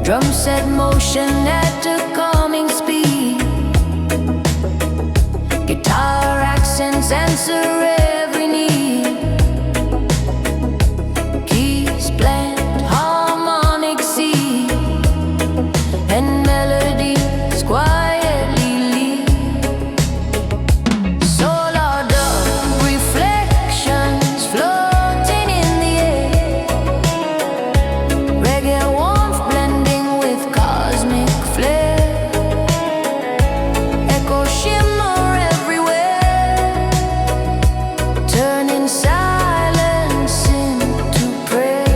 Drum set motion at a calming speed. Guitar accents answer every need. Keys blend harmonic seed, and melodies quietly lead. Solar dove reflections floating in the air. Reggae warmth blending with cosmic flair. Echo shimmer everywhere, turning silence into prayer.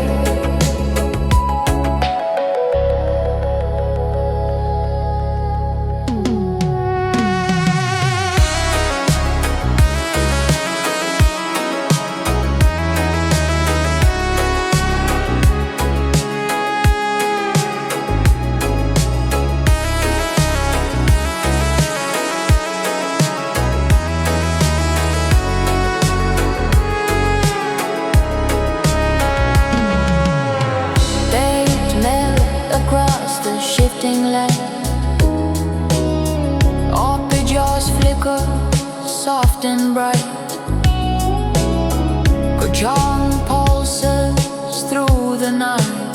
Fate melt across the shifting land. Arpeggios flicker soft and bright. Gurjan pulses through the night,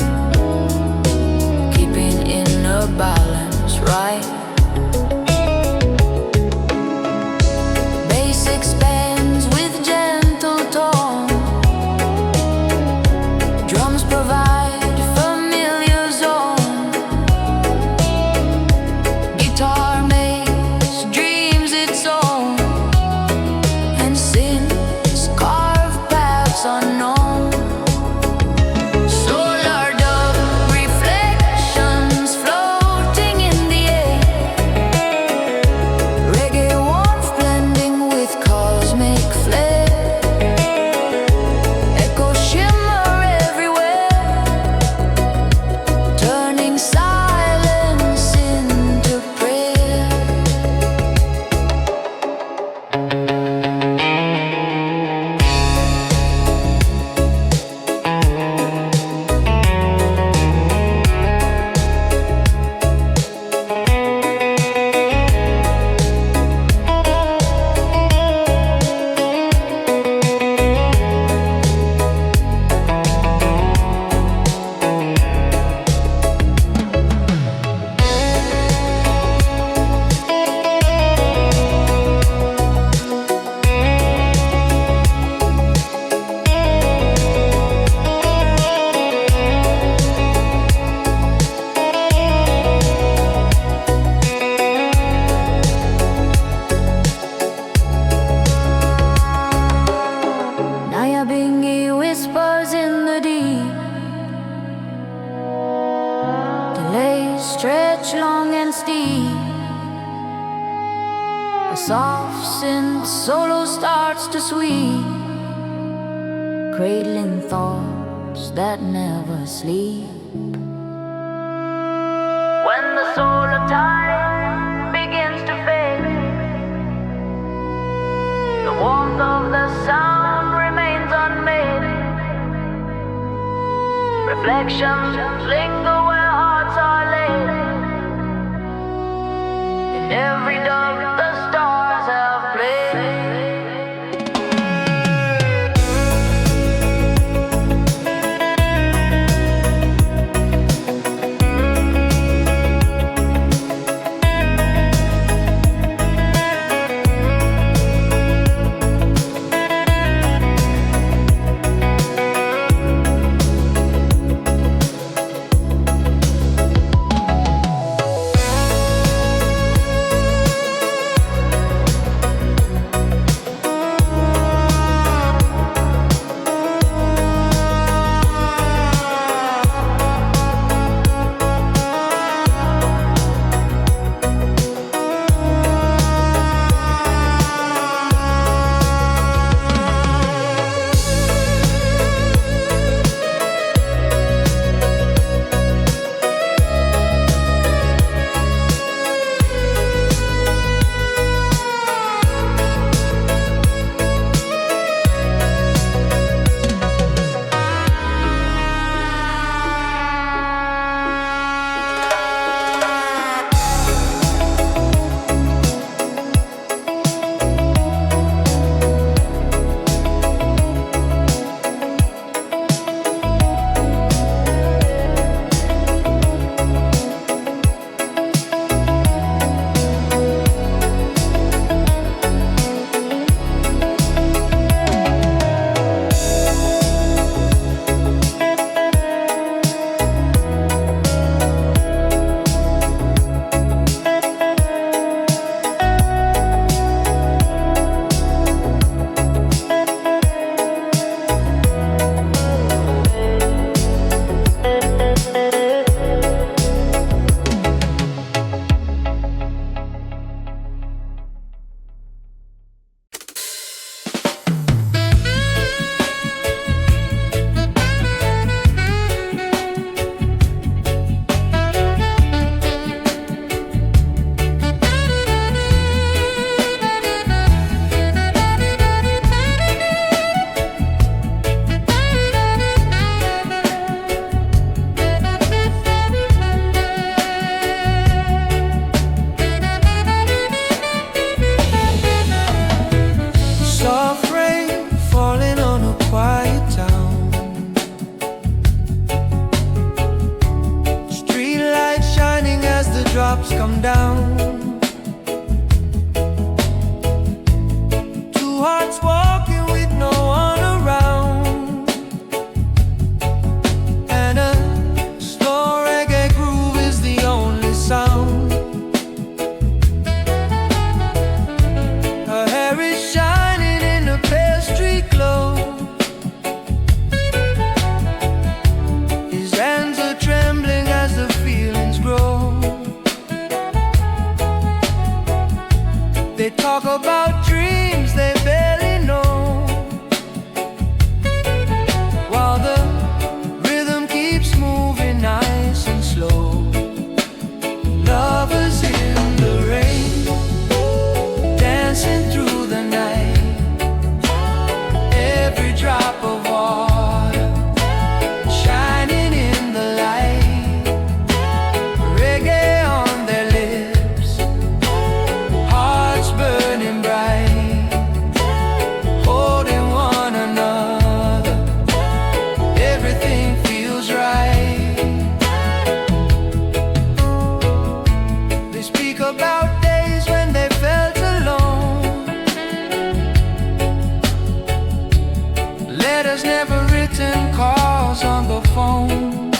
keeping inner balance right. Bass expands with gentle tone. Drums provide familiar zone. Guitar makes dreams its own, and synths carve paths unknown. Solar dove reflections floating in the air. Reggae warmth blending with cosmic flair. Echo shimmer everywhere, turning silence into prayer. Nyabingi whispers in the deep. Delays stretch long and steep. A soft synth solo starts to sweep, cradling thoughts that never sleep. When the soul of time begins to fade, the warmth of the sound remains unmade. Reflections linger where hearts are laid. In every dove the stars have played. never written calls on the phone.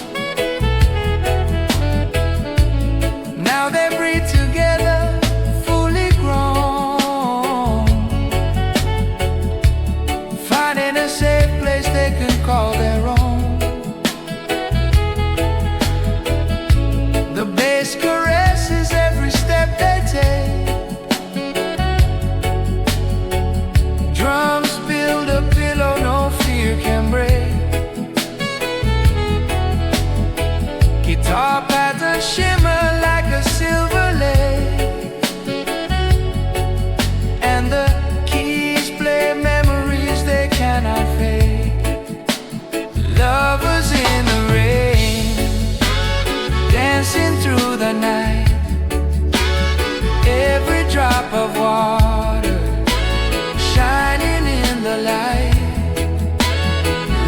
Now they breathe together, fully grown, finding a safe place they can call their own. The bass caresses every step they take. Drums build a pillow no fear can break. Guitar patterns shimmer like a silver lake, and the keys play memories they cannot fake. Lovers in the rain, dancing through the night. Every drop of water shining in the light.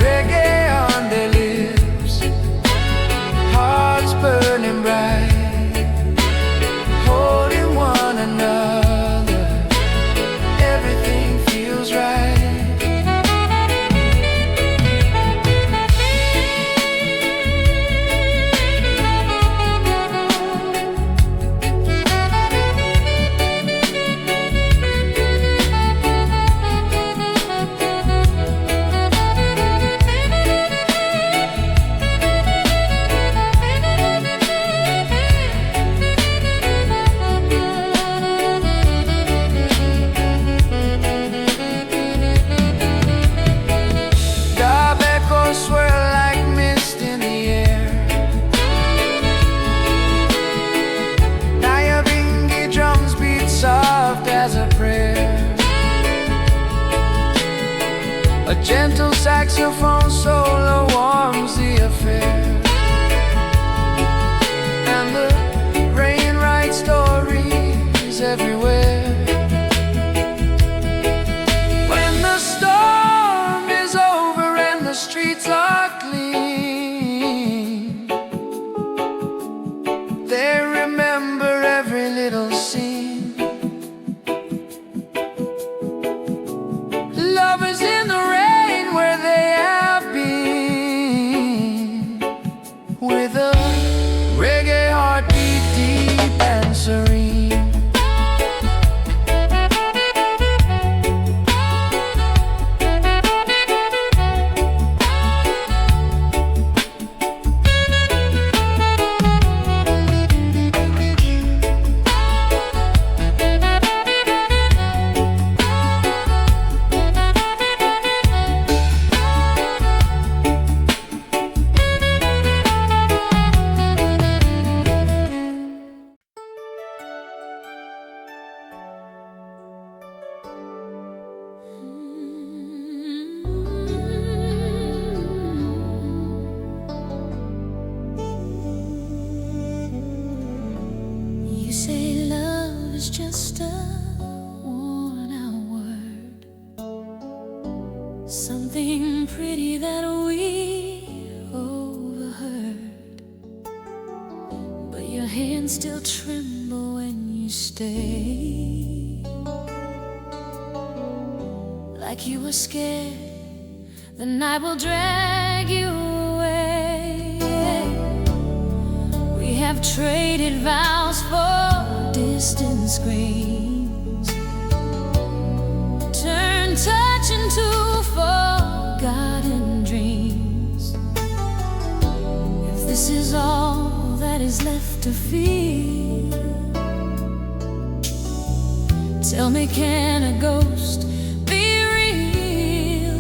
Reggae on their lips, hearts burning bright, holding one another. Everything feels right. Swirl like mist in the air. Nyabingi drums beat soft as a prayer. A gentle saxophone solo warms the affair, and the rain writes stories everywhere. When the storm is over and the streets are clean, they remember every little scene. Lovers in the rain where they have been, with a reggae heartbeat deep and serene. You say love is just a worn-out word, something pretty that we overheard, but your hands still tremble when you stay, like you were scared the night will drag you away. We have traded vows for distant screens, turn touch into forgotten dreams. If this is all that is left to feel, tell me, can a ghost be real?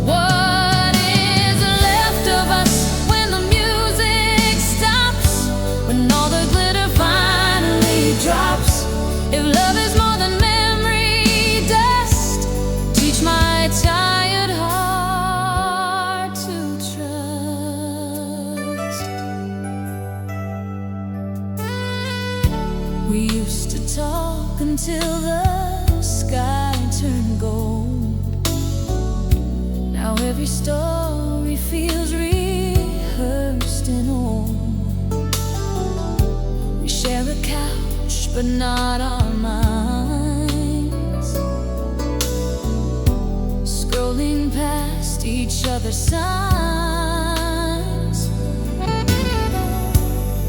What is left of us when the music stops, when all the glitter finally drops? If love is more than memory dust, teach my tired heart to trust. We used to talk until the sky turned gold. Now every story feels rehearsed and old. We share a couch, but not our minds, scrolling past just each other's signs.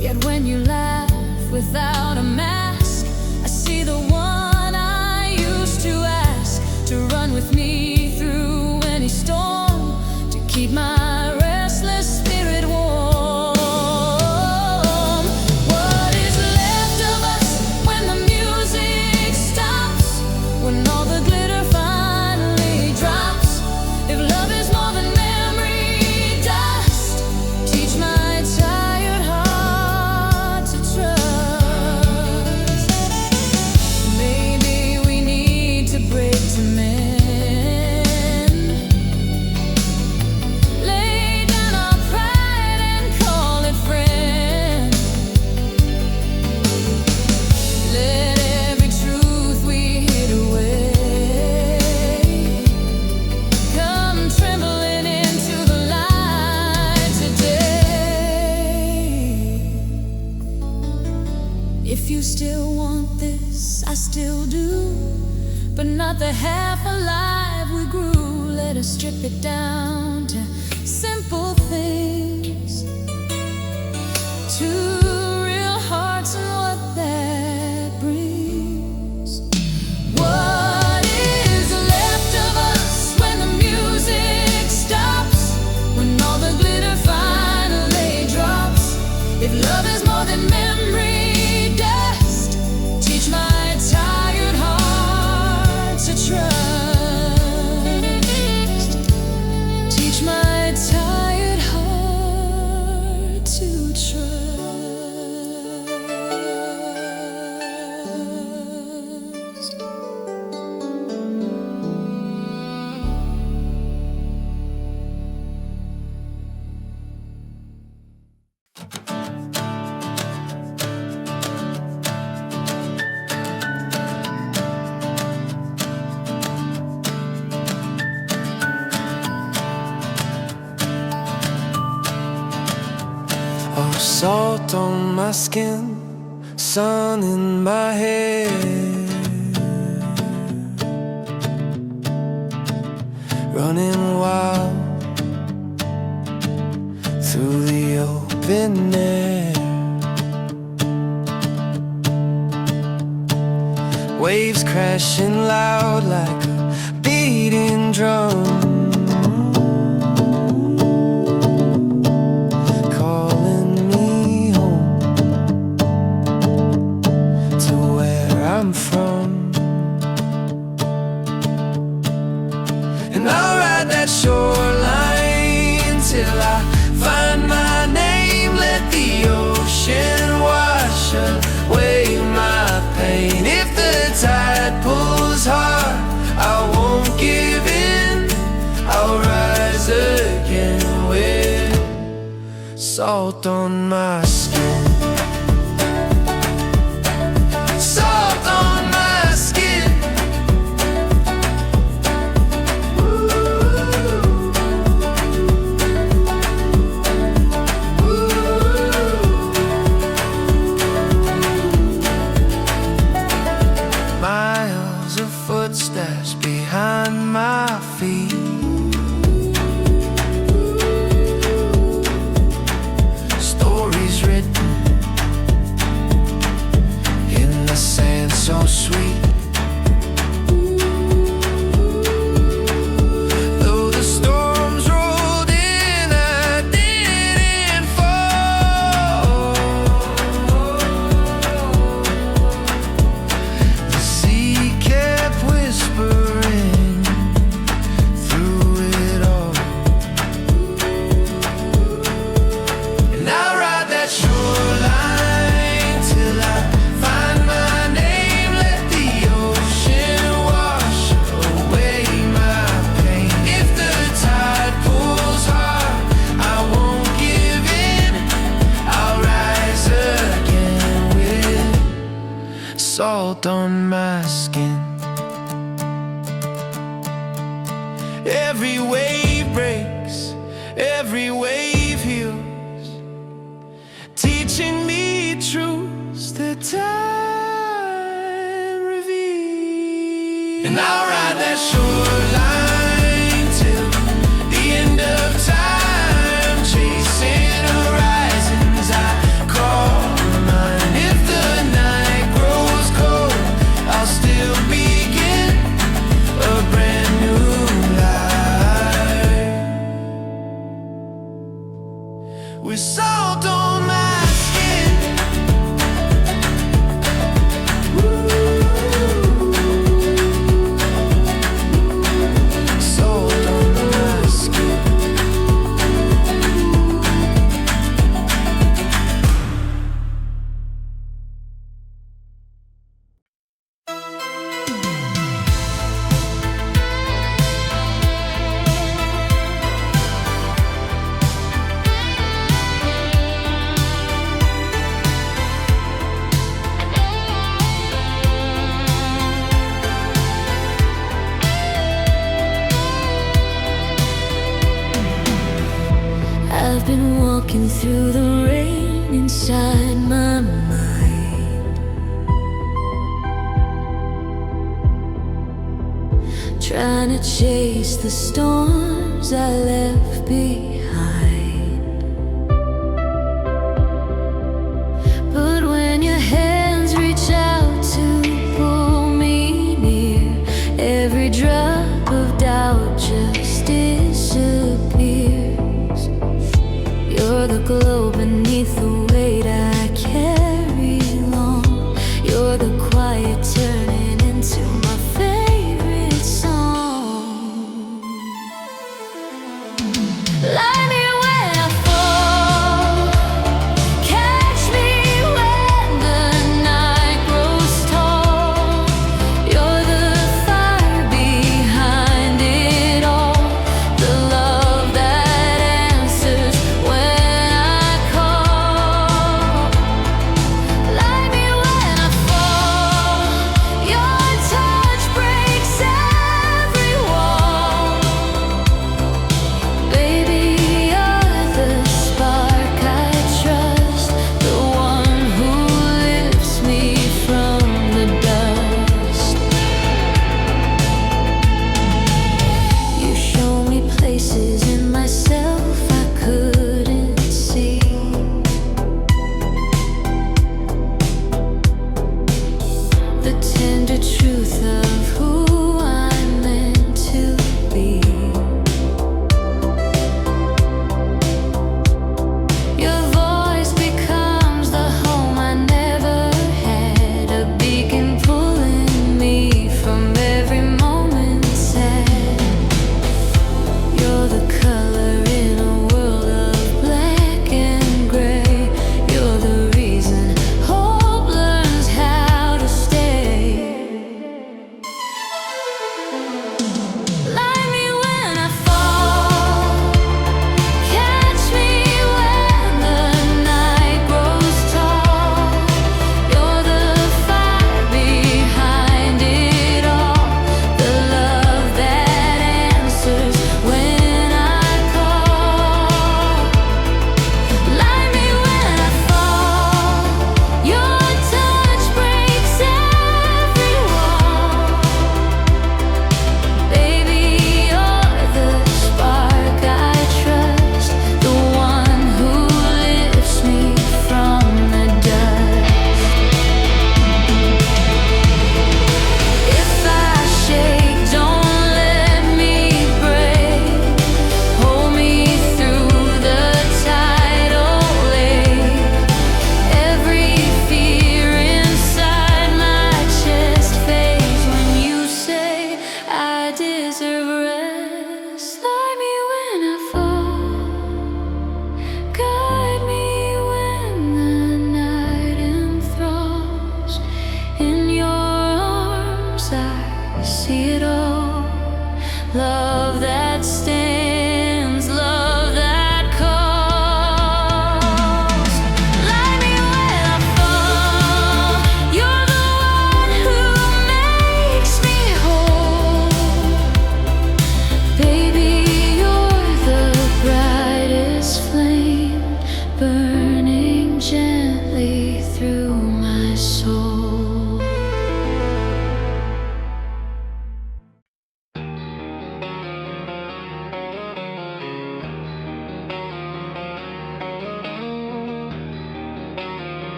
Yet when you laugh without a mask, I see the one I used to ask to run with me through any storm, to keep my restless spirit warm. What is left of us when the music stops, when all the glitter finally drops? If love is more than memory dust, teach my tired heart to trust. Maybe we need to break to mend, lay down our pride and call it friend. Let every truth we hid away come trembling into the light today. If you still want this, I still do, but not the half alive we grew. Let us strip it down to simple things, to real hearts and what that brings. What is left of us when the music stops, when all the glitter finally drops? If love is more than memory dust, teach my tired heart to trust. Teach my tired heart to trust. Oh, salt on my skin, sun in my head, running wild through the open air. Waves crashing loud like a beating drum, calling me home to where I'm from. And I'll ride that shoreline till I find my name. Let the ocean wash away my pain. If the tide pulls hard, I won't give in. I'll rise again with salt on my skin. Salt on my skin. Miles of footsteps behind my feet, stories written in the sand so sweet. Though the storms rolled in, I didn't fall. The sea kept whispering through it all. And I'll ride that shoreline till I find my name. Let the ocean wash away my pain. If the tide pulls hard, I won't give in. I'll rise again with salt on my skin. Every wave breaks, every wave heals, teaching me truths that time reveals. And I'll ride that shoreline till the with salt on my skin. Salt on my skin. I've been walking through the rain inside my mind, trying to chase the storms I left behind. But when your hands reach out to pull me near, every drop of doubt just disappears. You're the glow beneath the weight I carry long. You're the quiet turning into my favorite song.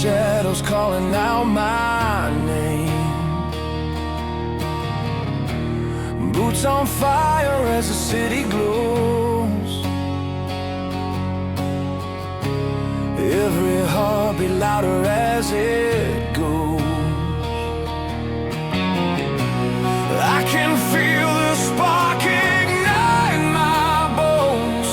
shadows calling out my name. Boots on fire as the city glows. Every heart beat louder as it goes. I can feel the spark ignite my bones,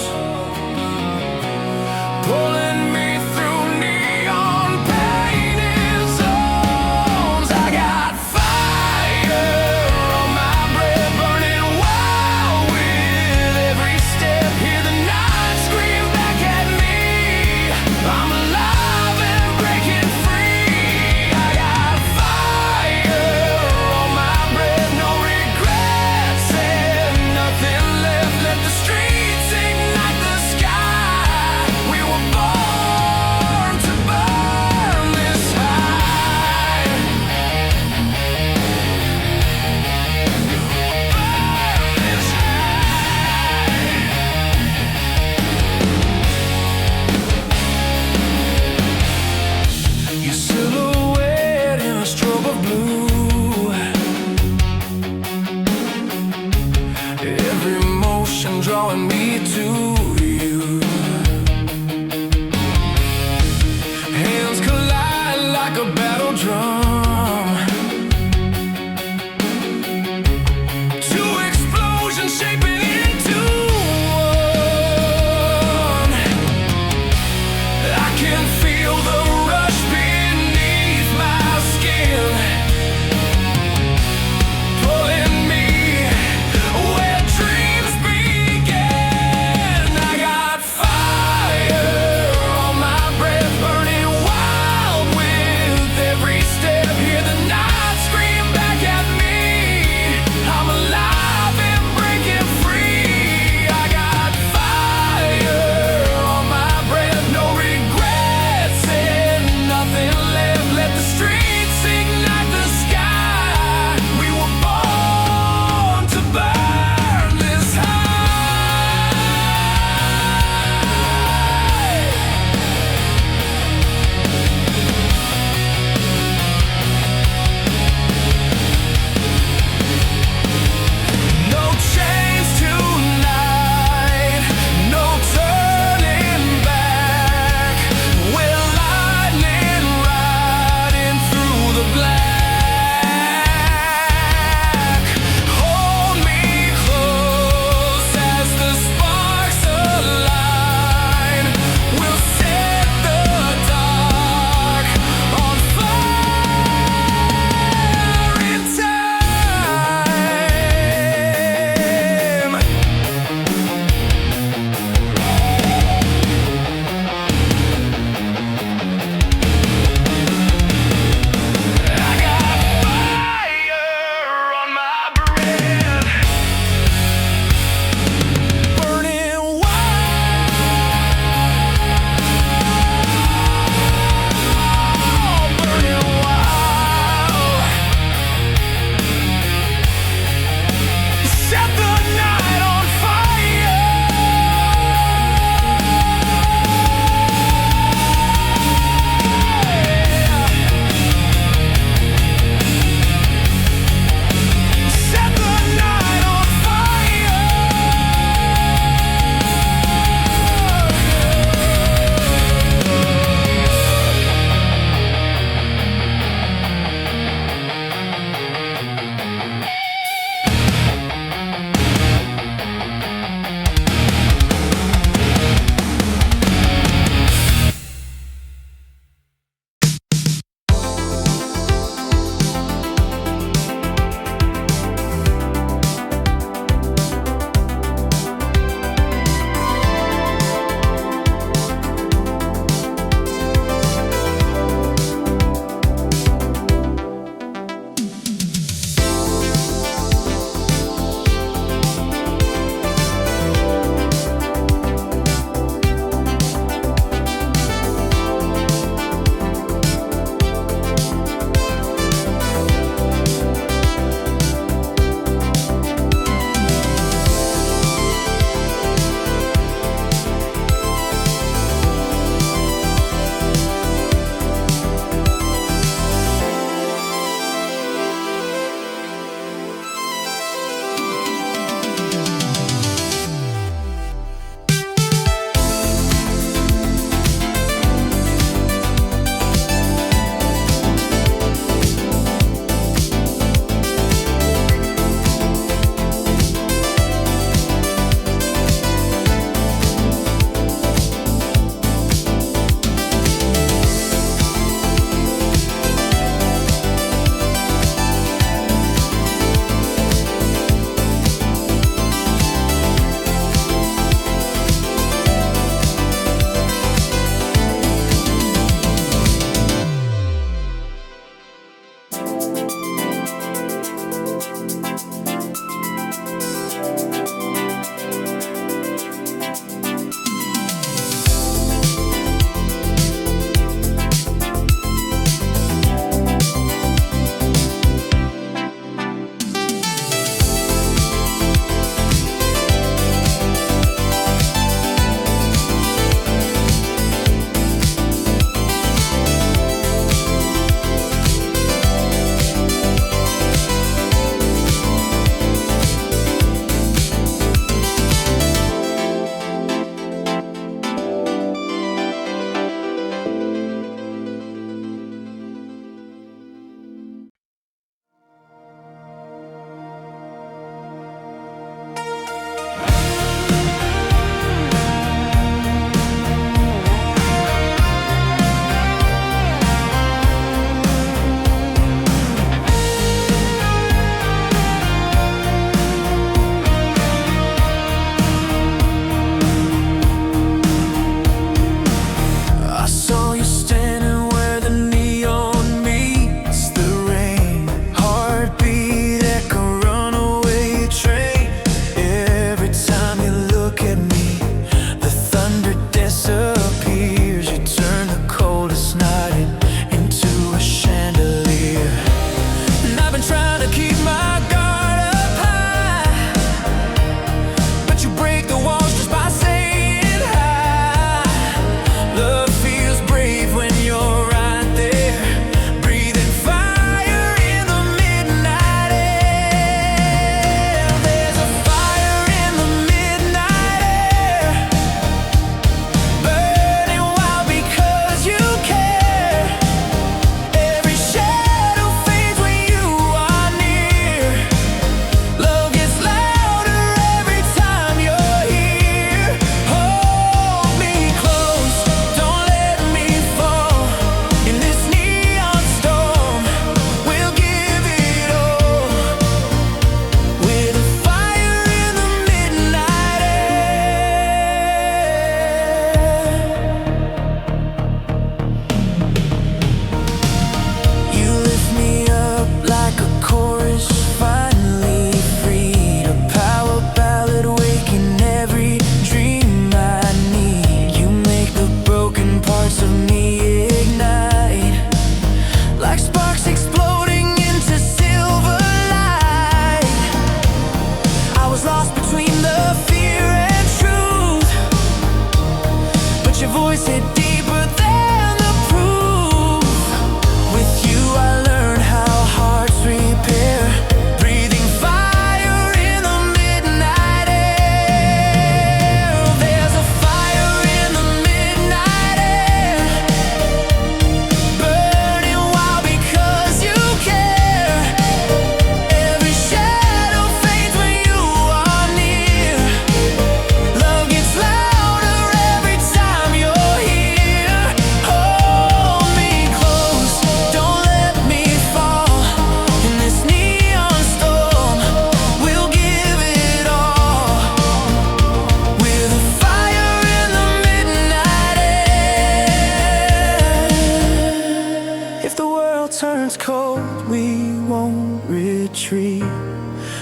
pulling me through neon painted zones. I got fire on my breath, burning wild with every step. Hear the night scream back at me. I'm alive and breaking free. I got fire on my breath, no regrets and nothing left. Let the streets ignite the sky. We were born to burn this high. Burn this high. Your silhouette in a strobe of blue. Every motion drawing me to you. Hands collide like a battle drum. Two explosions shaping into one. I can feel the rush beneath my skin, pulling me where dreams begin. I got fire on my breath, burning wild with every step.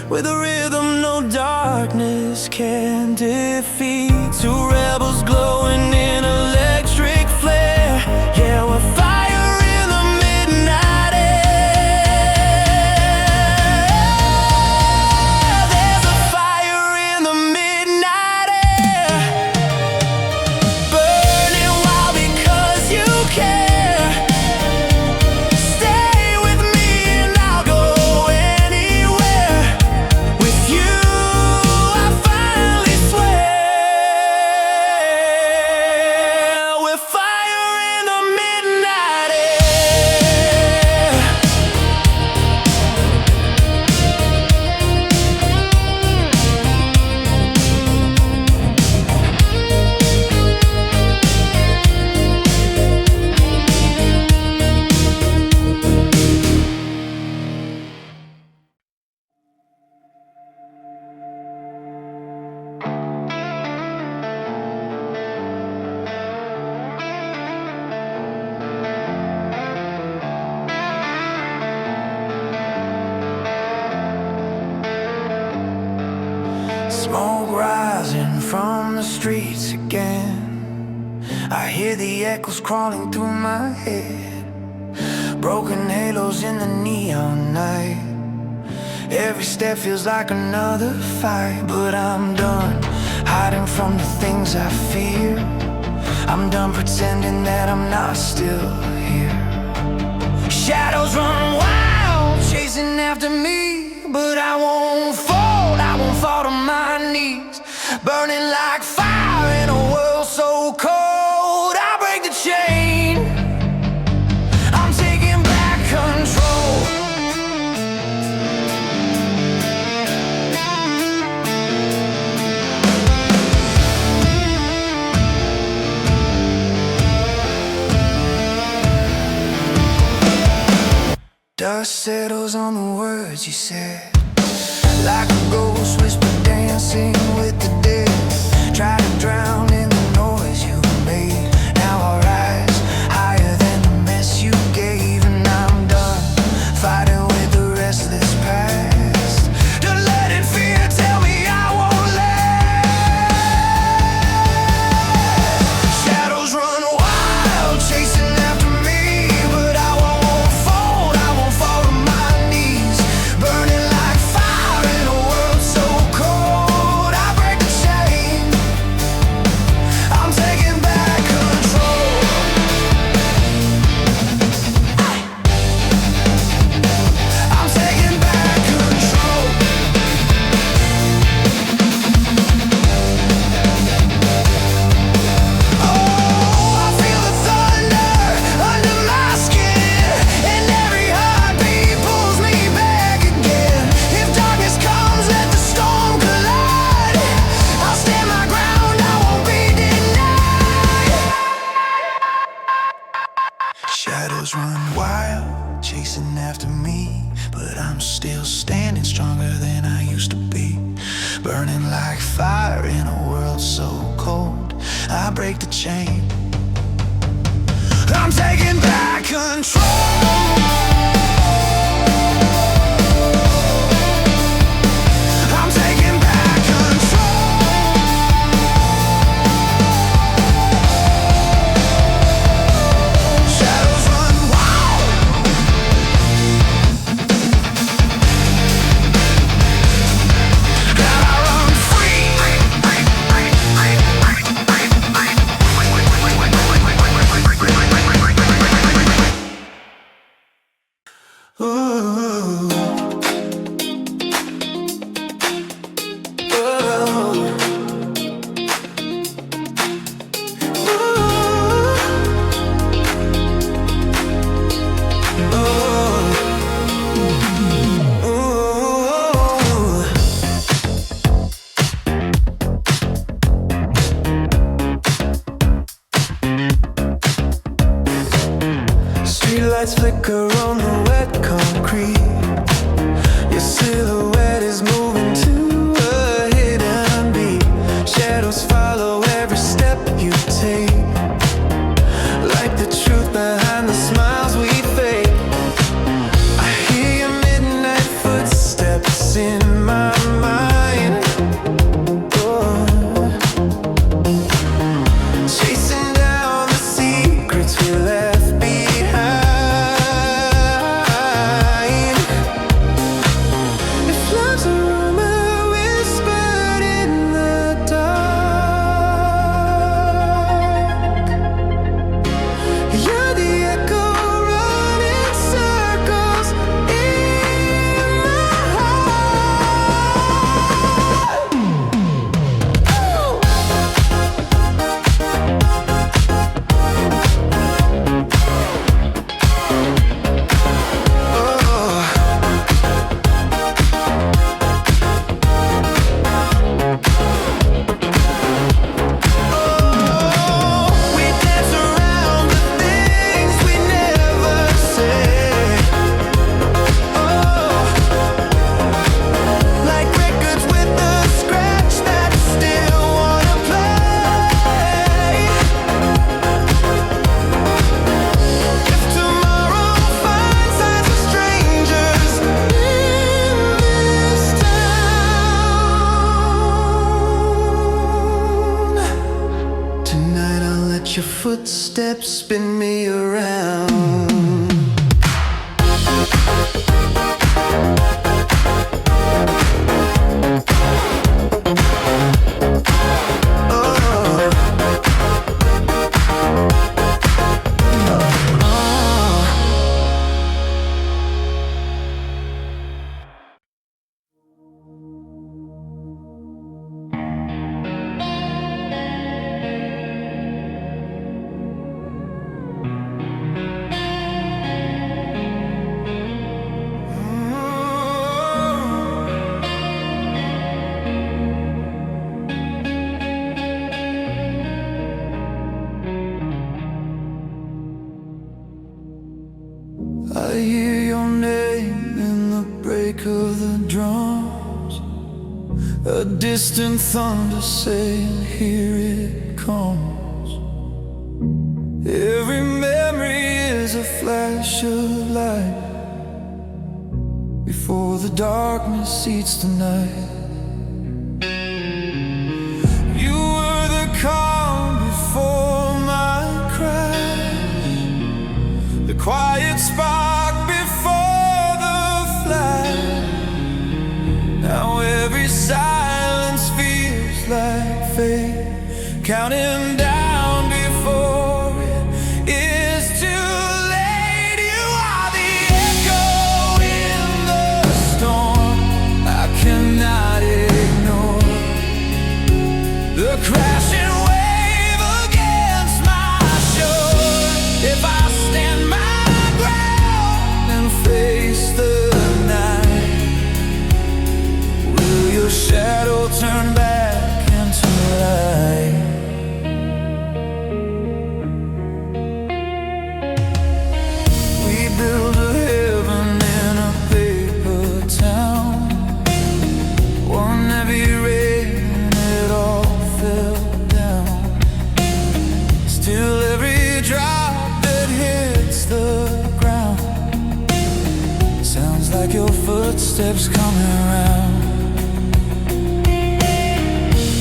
with a rhythm no darkness can defeat. Two rebels glowing in electric flare. Yeah, we're fire in the midnight air. There's a fire in the midnight air, burning wild because you care. Stay with me and I'll go anywhere. With you I finally swear. We're fire in the midnight air. Smoke rising from the streets again. I hear the echoes crawling through my head. Broken halos in the neon night. Every step feels like another fight. But I'm done hiding from the things I fear. I'm done pretending that I'm not still here. Shadows run wild, chasing after me. But I won't fall to my knees. Burning like fire in a world so cold. I break the chain, I'm taking back control. Dust settles on the words you said, like a ghost whisper dancing with the dead. Try to drown in the noise you made. Now I rise higher than the mess you gave. And I'm done fighting with the restless past. Don't let it fear, tell me I won't last. Shadows run wild, chasing after me. But I won't fall to my knees. Burning like fire in a world so cold. I break the chain, I'm taking back control. I'm taking back control. Oh, I feel the thunder under my skin, and every heartbeat pulls me back again. If darkness comes, let the storm collide. I'll stand my ground, I won't be denied. Shadows run wild, chasing after me. But I'm still standing stronger than I used to be. Burning like fire in a world so cold. I break the chain, I'm taking back control. I'm taking back control. Shadows run wild. Now I run free. Ooh. Streetlights flicker on the wet concrete. Your silhouette is moving to a hidden beat. Shadows follow every step you take, like the truth behind the smiles we fake. I hear your midnight footsteps in my footsteps spin me around. I hear your name in the break of the drums, a distant thunder saying, here it comes. Every memory is a flash of light before the darkness eats the night. You were the calm before my crash, the quiet spark before the flash. Now every silence feels like fate, counting down before it is too late. You are the echo in the storm I cannot ignore, the crashing wave against my shore. If I stand my ground and face the night, will your shadow turn back into light? We build a heaven in a paper town. One heavy rain and it all fell down. Still every drop that hits the ground sounds like your footsteps coming around.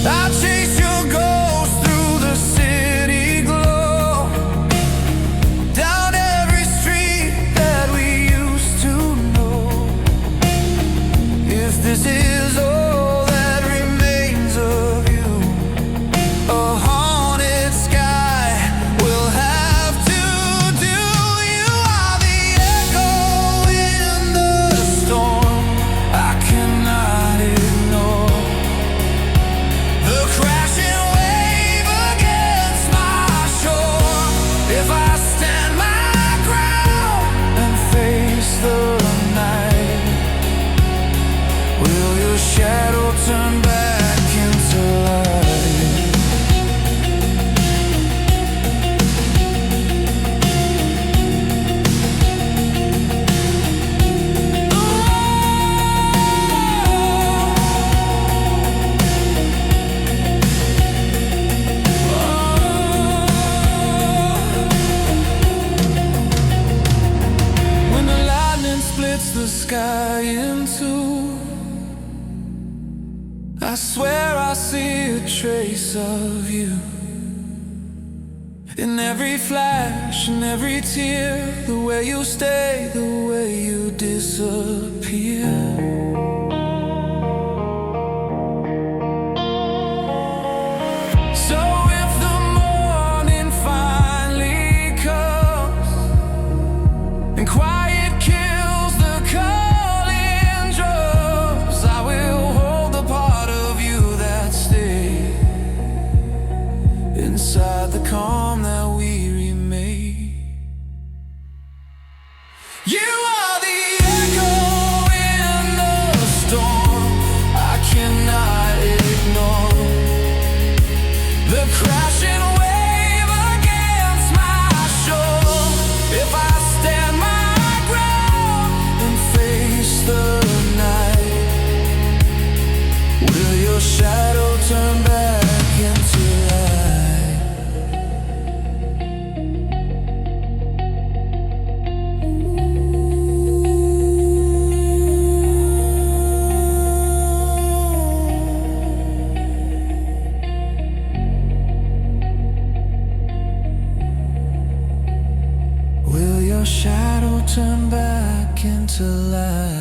I chase your ghost through the city glow, down every street that we used to know. If this is all that remains of you, a haunted sky will have to do. You are the echo in the storm I cannot ignore, the crashing wave against my shore. If I stand my ground and face the night, will your shadow turn back into light? When the lightning splits the sky in two, I swear I see a trace of you in every flash and every tear, the way you stay, the way you disappear. So if the morning finally comes and quiet kills the calling drums, I will hold the part of you that stayed inside the calm that we remade. You are the echo in the storm your shadow turn back into light.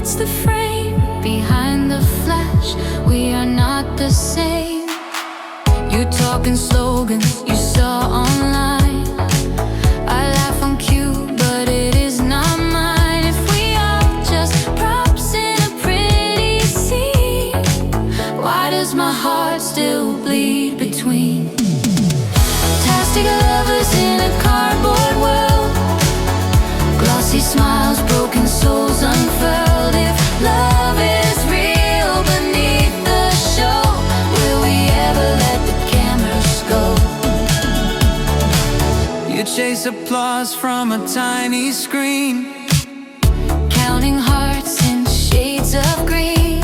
it's the frame behind the flash. We are not the same. You talking slogans you saw online. I laugh on cue, but it is not mine. If we are just props in a pretty scene, why does my heart still bleed between plastic lovers in a cardboard world? Glossy smiles, broken souls unfurled. If love is real beneath the show, will we ever let the cameras go? You chase applause from a tiny screen, Counting hearts in shades of green.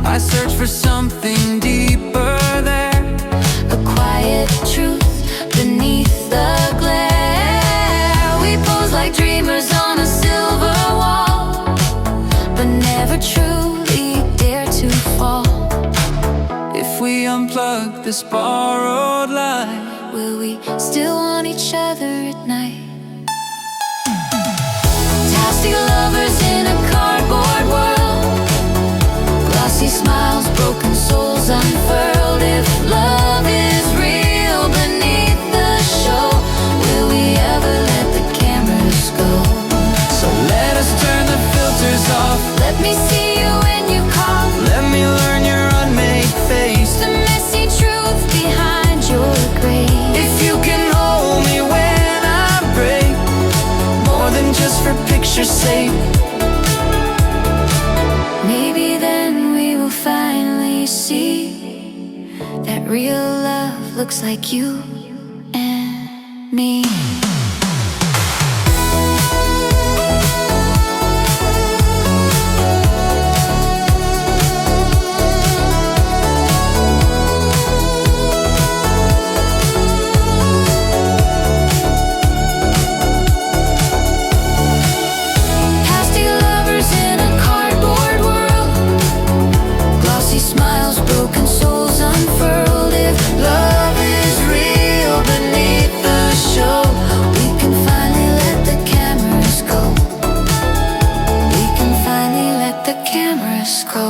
I search for something deeper there, A quiet truth beneath the glare. We pose like dreamers on a silver wall, but never truly dare to fall. if we unplug this borrowed light. Will we still want each other at night? Fantastic lovers in a cardboard world. Glossy smiles, broken souls unfurled. If love is real beneath the show, will we ever let the cameras go? So let us turn the filters off. Let me see you when you call. Let me learn your unmade face. The messy truth behind your grave. If you can hold me when I break, more than just for picture's sake. Maybe then we will finally see that real love looks like you and me. Plastic lovers in a cardboard world. Glossy smiles, broken souls unfurled. If love is real beneath the show, we can finally let the cameras go. We can finally let the cameras go.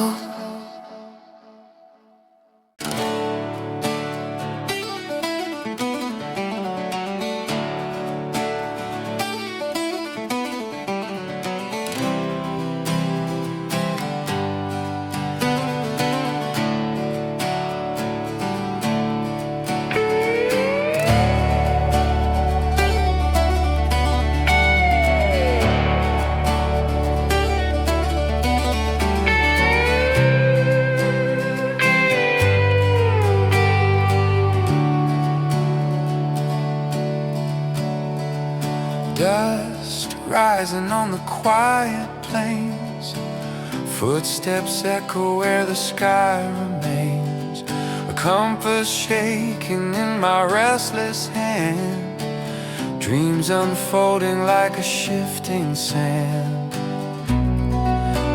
Dust rising on the quiet plains, footsteps echo where the sky remains. A compass shaking in my restless hand, dreams unfolding like a shifting sand.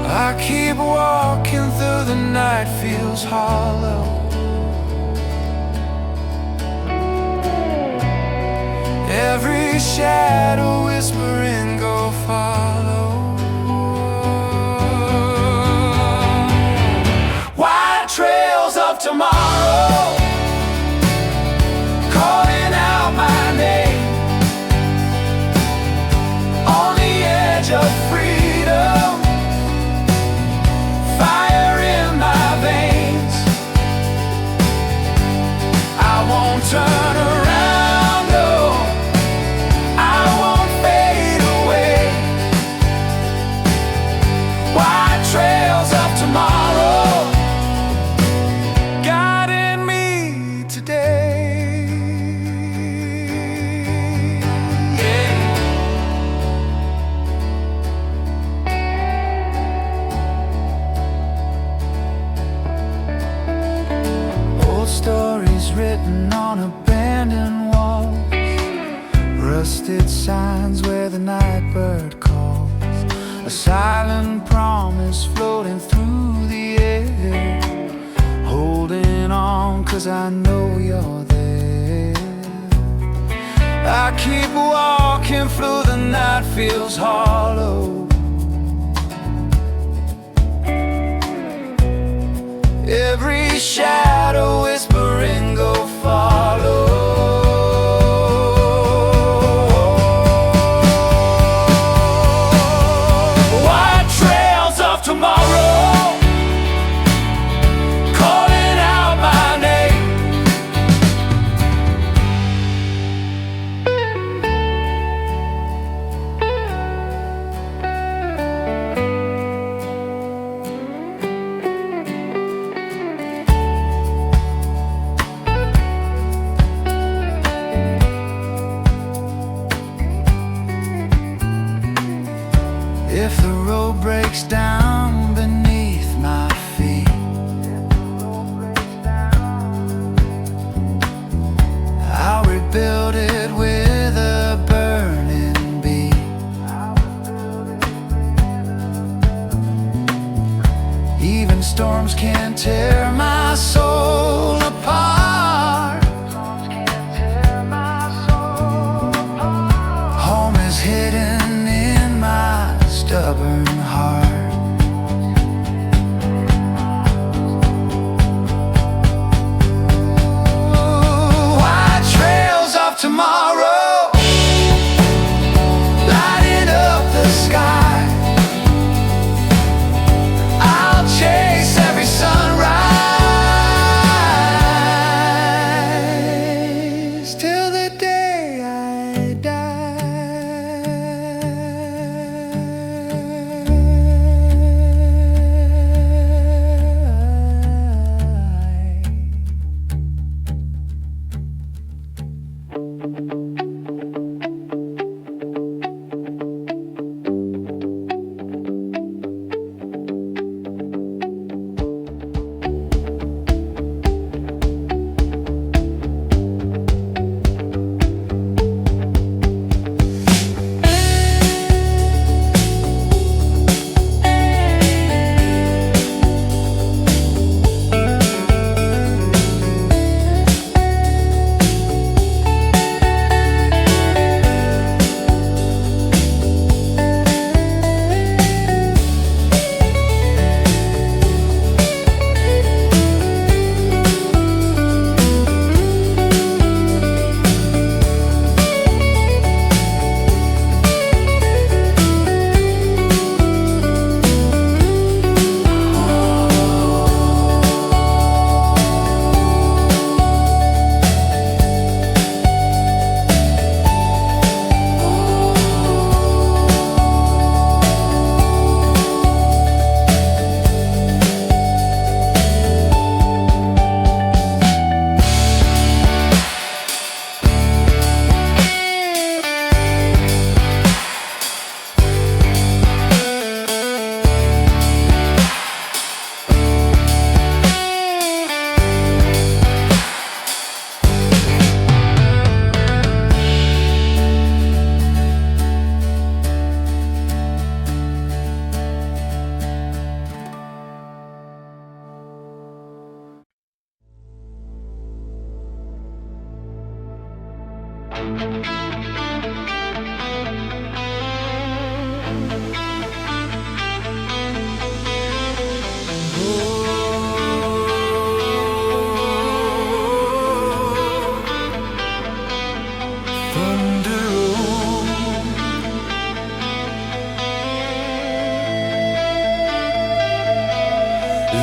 I keep walking through the night, feels hollow. Every shadow whispering, go follow. White trails of tomorrow, calling out my name. On the edge of freedom, fire in my veins. I won't turn around, no, I won't fade away. White trails of tomorrow, guiding me today. Yeah. Old stories written on abandoned walls, rusted signs where the night bird calls. A silent promise floating through the air, holding on 'cause I know you're there. I keep walking through the night, feels hollow. shadow whispering, go follow. White trails of tomorrow calling out my name. If the road breaks down beneath my feet, I'll rebuild it with a burning beat. Even storms can't tear my soul apart. Home is hidden in my stubborn heart. White trails of tomorrow lighting up the sky. I'll chase every sunrise till the day I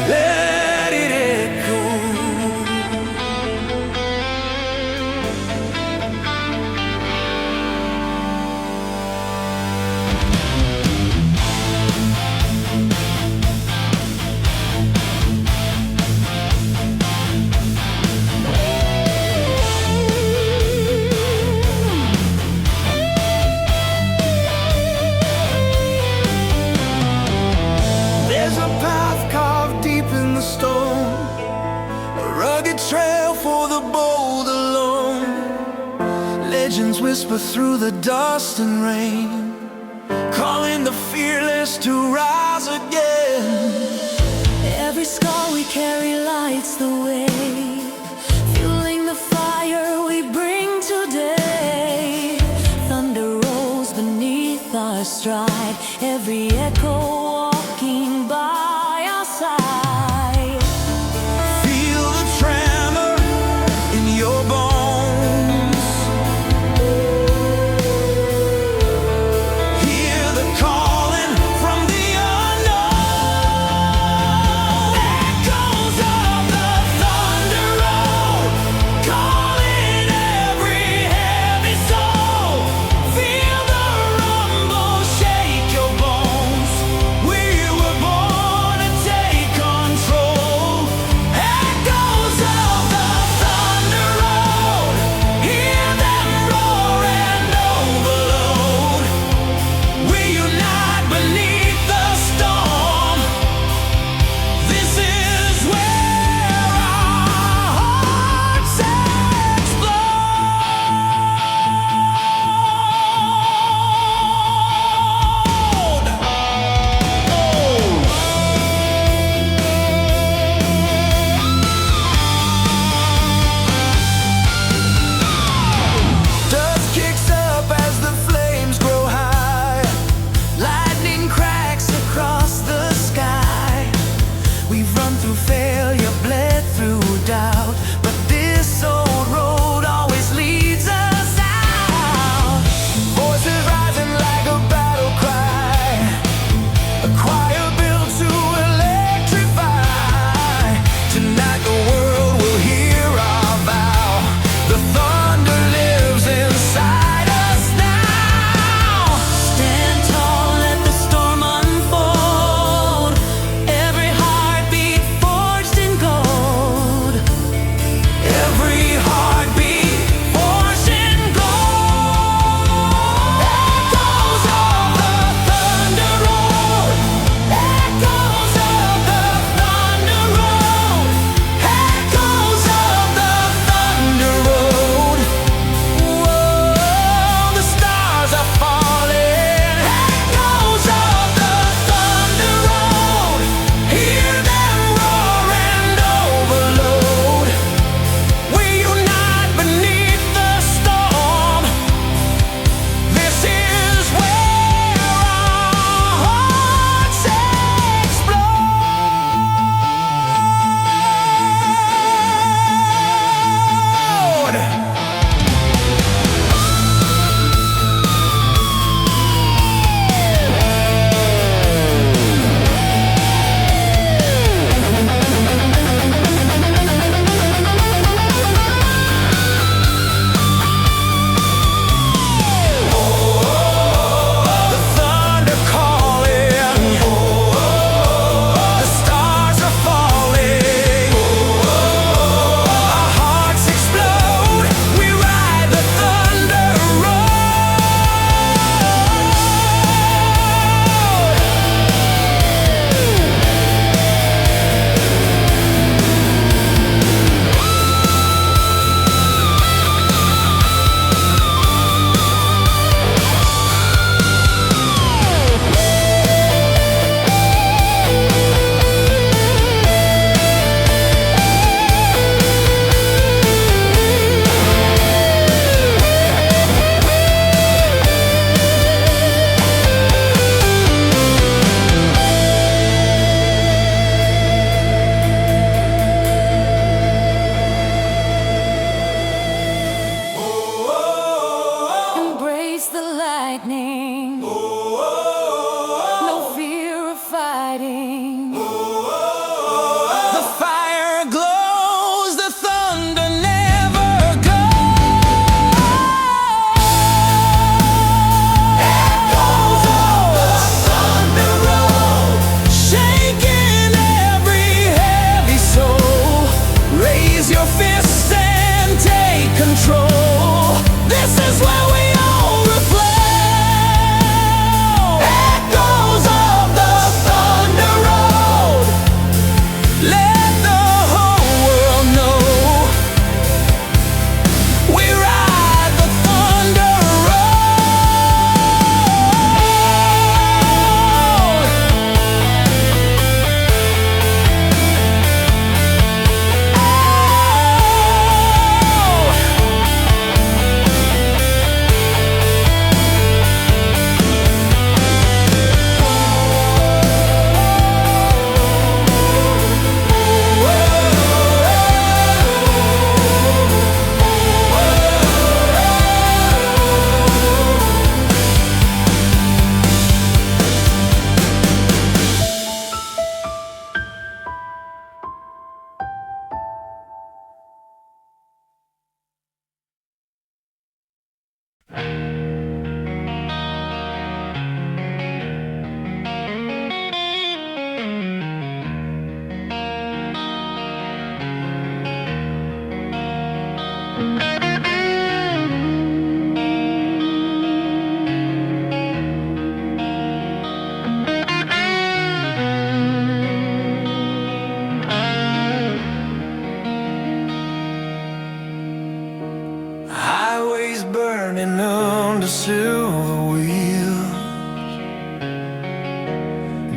let it echo. There's a path carved deep in the stone, a rugged trail for the bold alone. Legends whisper through the dust and rain, calling the fearless to rise again. Every scar we carry lights the way, fueling the fire we bring today. Thunder rolls beneath our stride, every echo walking by our side. Feel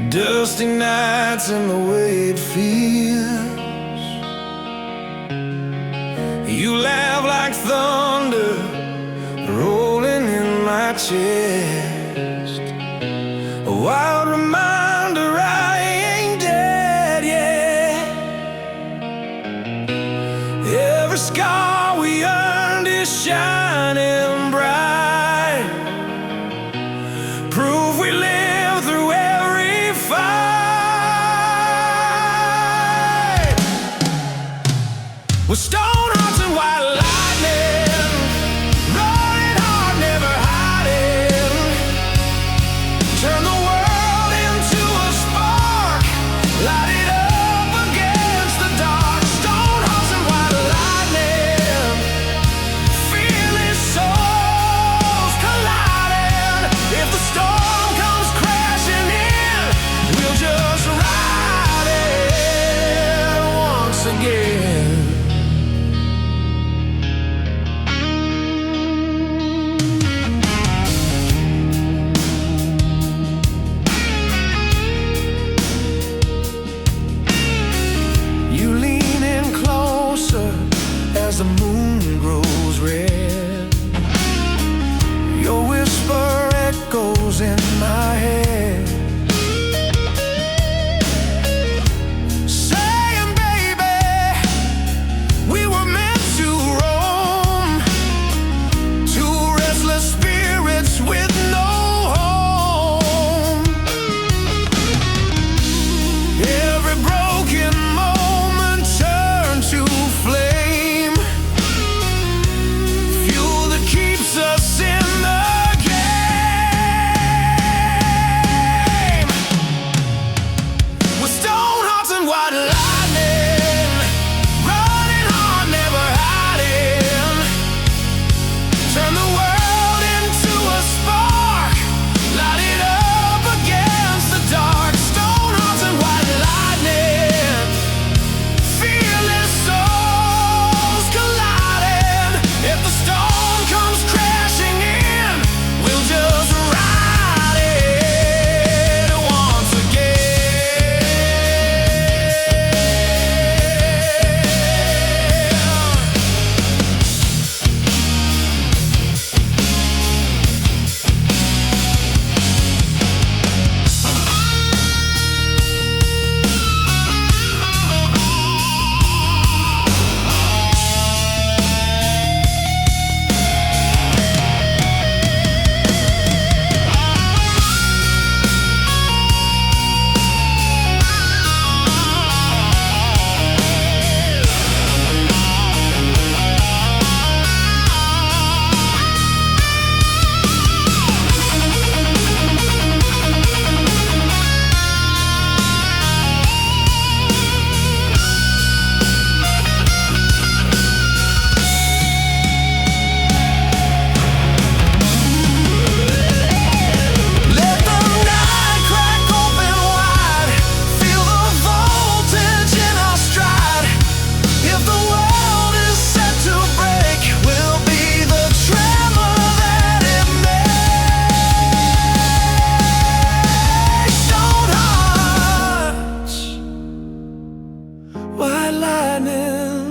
Dusty nights and the way it feels. You laugh like thunder rolling in my chest. A wild reminder I ain't dead yet. Every scar we earned is shining bright, proof we live through every fight. We're stone hearts and white lightning, running hard, never hiding. Turn the world into a spark, light it up against the dark. Stone hearts and white lightning, fearless souls colliding. If the storm comes crashing in, we'll just ride it once again. You lean in closer as the moon grows red. Your whisper echoes in my head, saying, baby, we were meant to roam. Two restless spirits with no home. Every broken moment turned to flame, fuel that keeps us in the game. With stone hearts and white lightning, running hard, never hiding. Turn the world into a spark, light it up against the dark. Stone hearts and white lightning, fearless souls colliding. If the storm comes crashing in, we'll just ride it once again. Let the night crack open wide, feel the voltage in our stride. If the world is set to break, we'll be the tremor that it makes. Stone hearts, white lightning,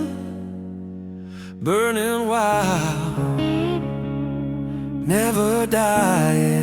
burning wild, never dying.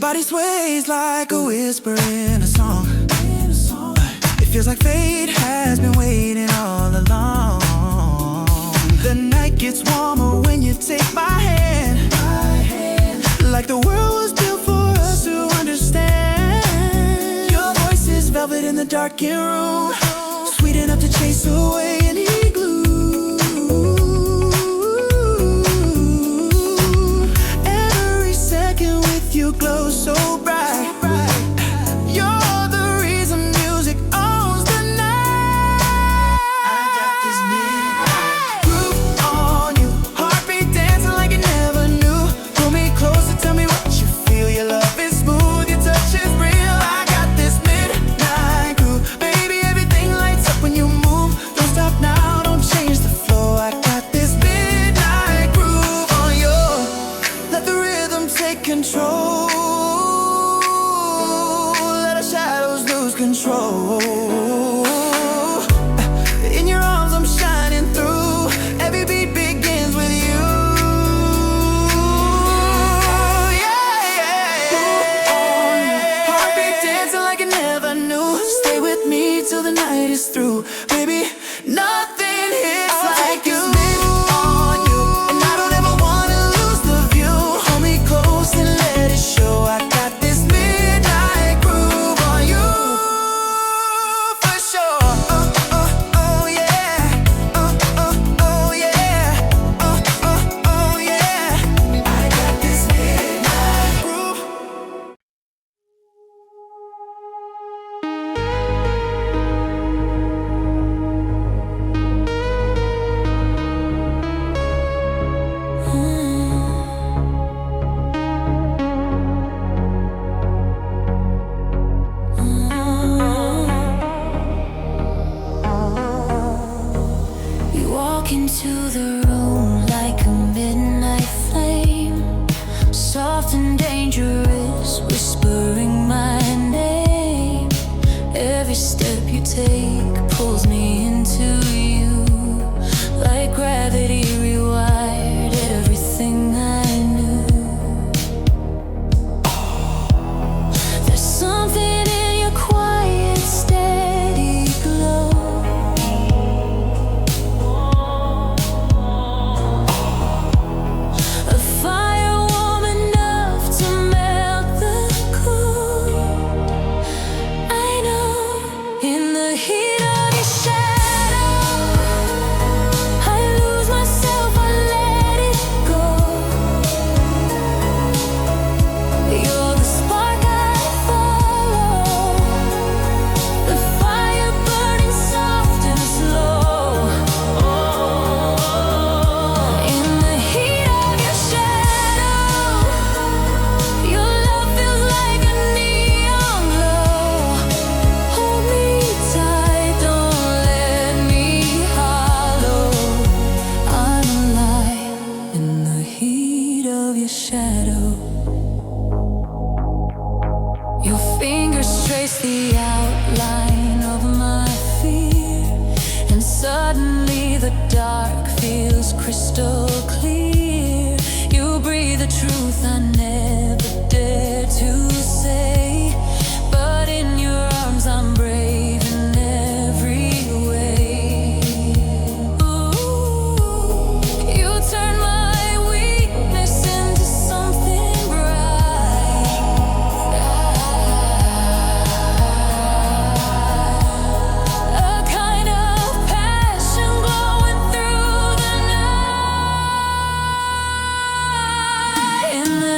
body sways like a whisper in a song. It feels like fate has been waiting all along. The night gets warmer when you take my hand, like the world was built for us to understand. Your voice is velvet in the darkened room, sweet enough to chase away any gloom. Every second with you glows so bright. You're the reason music owns the night. I got this midnight groove on you, heartbeat dancing like you never knew. Pull me closer, tell me what you feel. Your love is smooth, your touch is real. I got this midnight groove, baby, everything lights up when you move. Don't stop now, don't change the flow. I got this midnight groove on you. Let the rhythm take control, let our shadows lose control. In your arms I'm shining through, every beat begins with you. Yeah, yeah. Heartbeat dancing like I never knew. Stay with me till the night is through, baby. Nothing hits like you. On you, and I don't ever wanna lose the view. Hold me close and let it show. I got this midnight groove on you, for sure. Oh yeah. Oh yeah. Oh yeah. I got this midnight groove. You walk into the room like a midnight flame, soft and dangerous, whispering my name. Every step you take pulls me into you, like gravity rewired everything I knew. There's something in your quiet, steady glow, a fire warm enough to melt the cold. I know in the heat of your shadow, I lose myself, I let it go. You're the spark I follow, the fire burning soft and slow. In the heat of your shadow, your love feels like a neon glow. Hold me tight, don't let me hollow. I'm alive in the heat of your shadow. Your fingers trace the outline of my fear, and suddenly the dark feels crystal clear. You breathe the truth I never dared to say, but in your arms I'm brave in every way. Ooh, you turn my weakness into something bright, a kind of passion glowing through the night. In the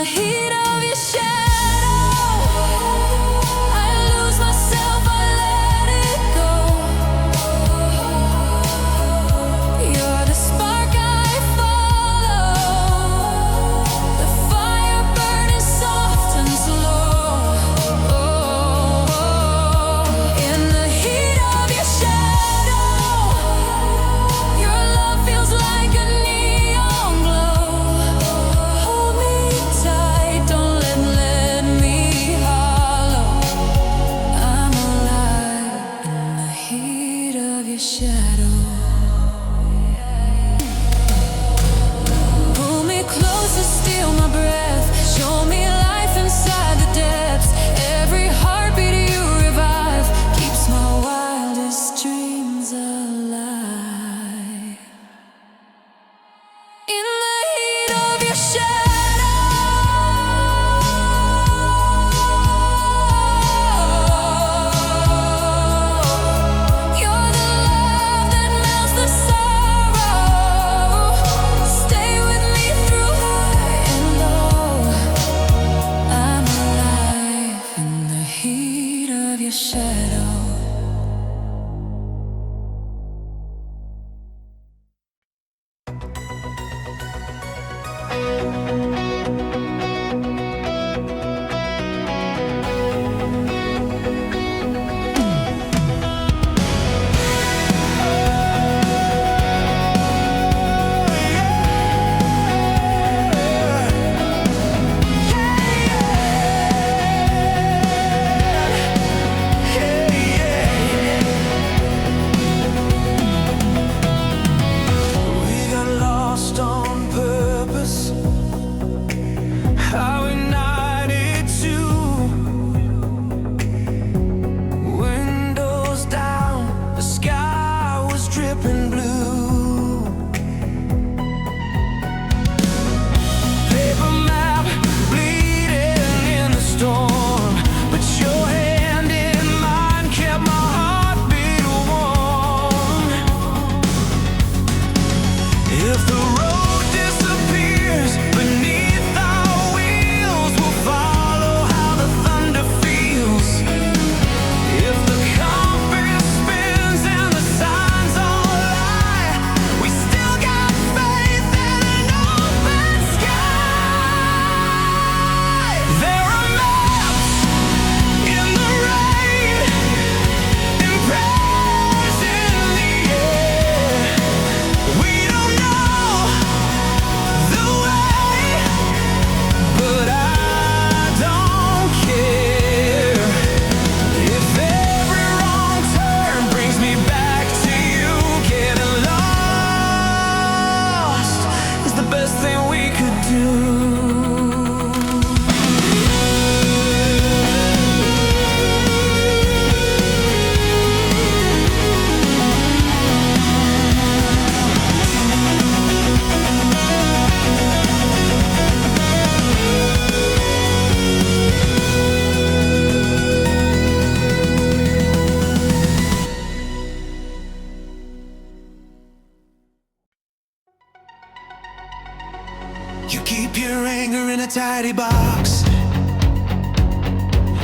Keep your anger in a tidy box.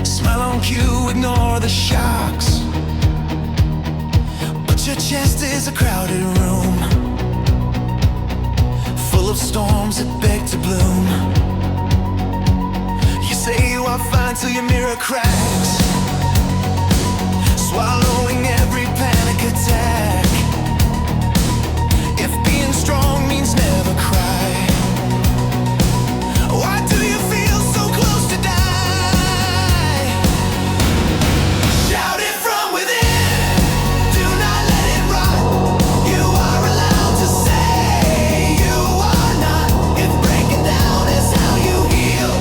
Smile on cue, ignore the shocks. But your chest is a crowded room, full of storms that beg to bloom. You say you are fine till your mirror cracks, swallowing every panic attack. If being strong means never cry, why do you feel so close to die? Shout it from within, do not let it rot. You are allowed to say you are not. If breaking down is how you heal,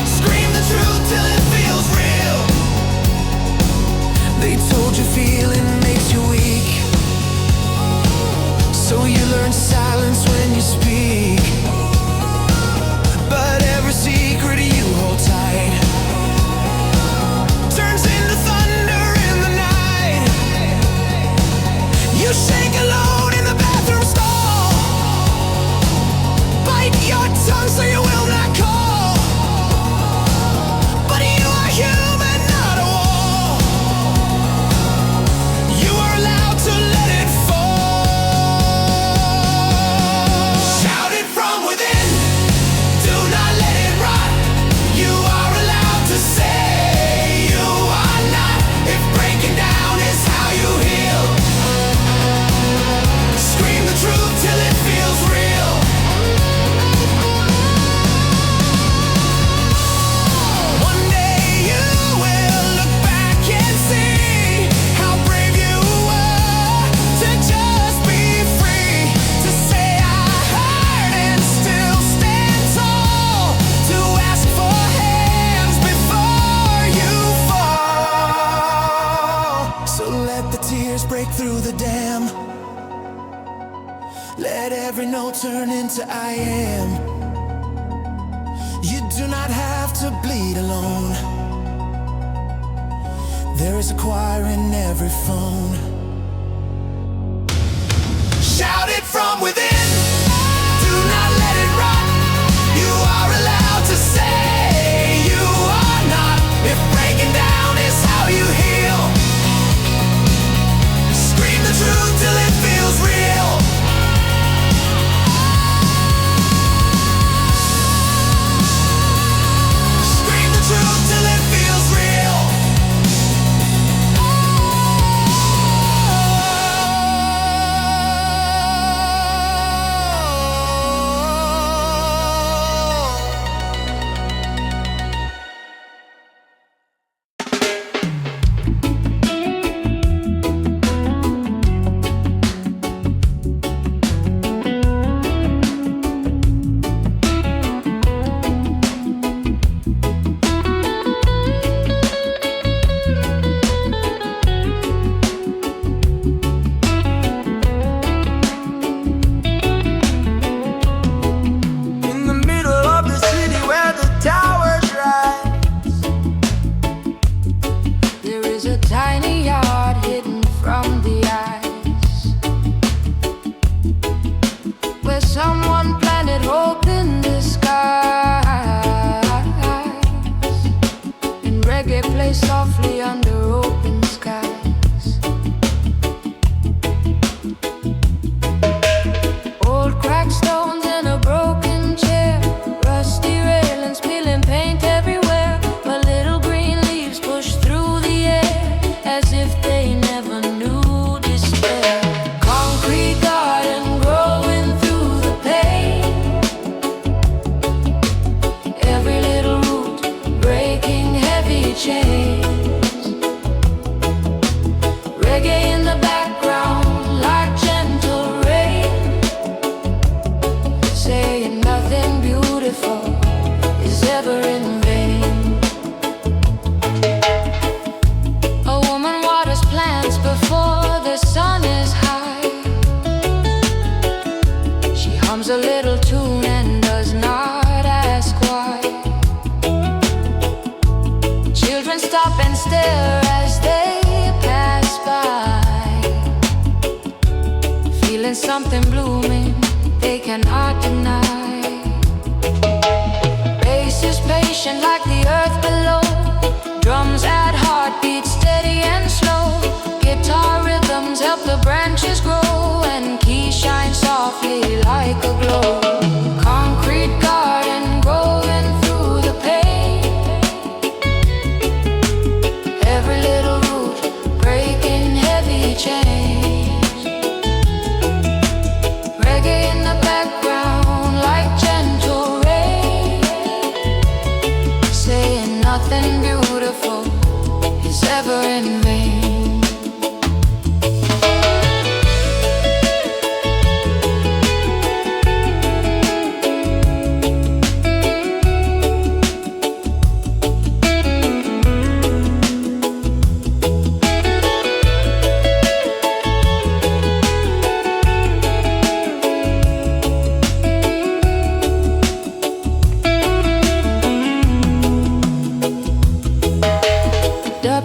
scream the truth till it feels real. Let every note turn into I am. You do not have to bleed alone. There is a choir in every phone. Shout it from within. Do not let it rot. You are allowed to say you are not. If breaking down is how you heal, scream the truth till it feels real. Scream the truth till it feels real. Softly under open skies. Old cracked stones in a broken chair, rusty railings peeling paint everywhere. But little green leaves push through the air as if they never knew despair. Concrete garden growing through the pain. Every little root breaking heavy chains. A little tune and does not ask why. Children stop and stare as they pass by, feeling something blooming they cannot deny. Bass is patient like the earth below. Drums add heartbeats steady and slow. Guitar rhythms help the branches grow, and keys shine softly like a glow. Concrete garden growing through the pain. Every little root breaking heavy chains. Reggae in the background like gentle rain, saying nothing beautiful is ever in vain.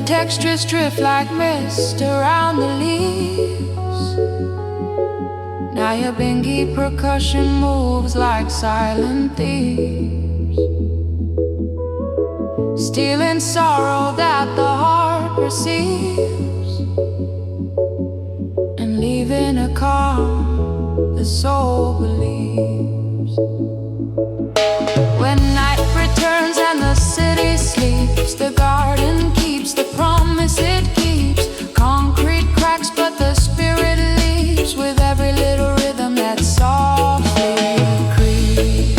Textures drift like mist around the leaves. Now your bingy percussion moves like silent thieves, stealing sorrow that the heart perceives, and leaving a calm the soul believes. When night returns and the city sleeps, the garden keeps the promise it keeps. Concrete cracks but the spirit leaps, with every little rhythm that softly creeps.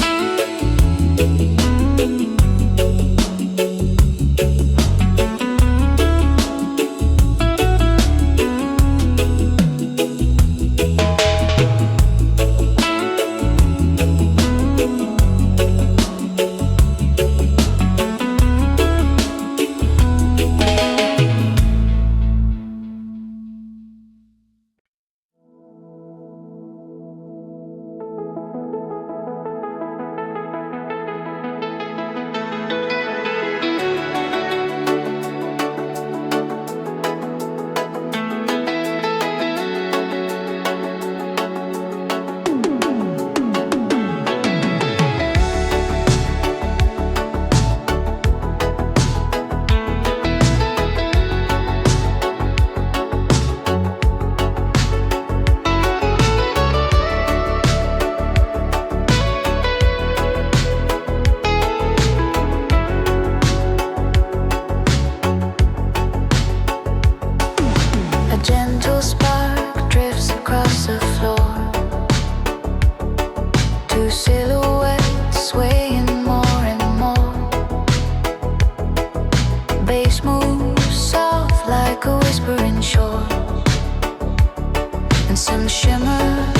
shimmer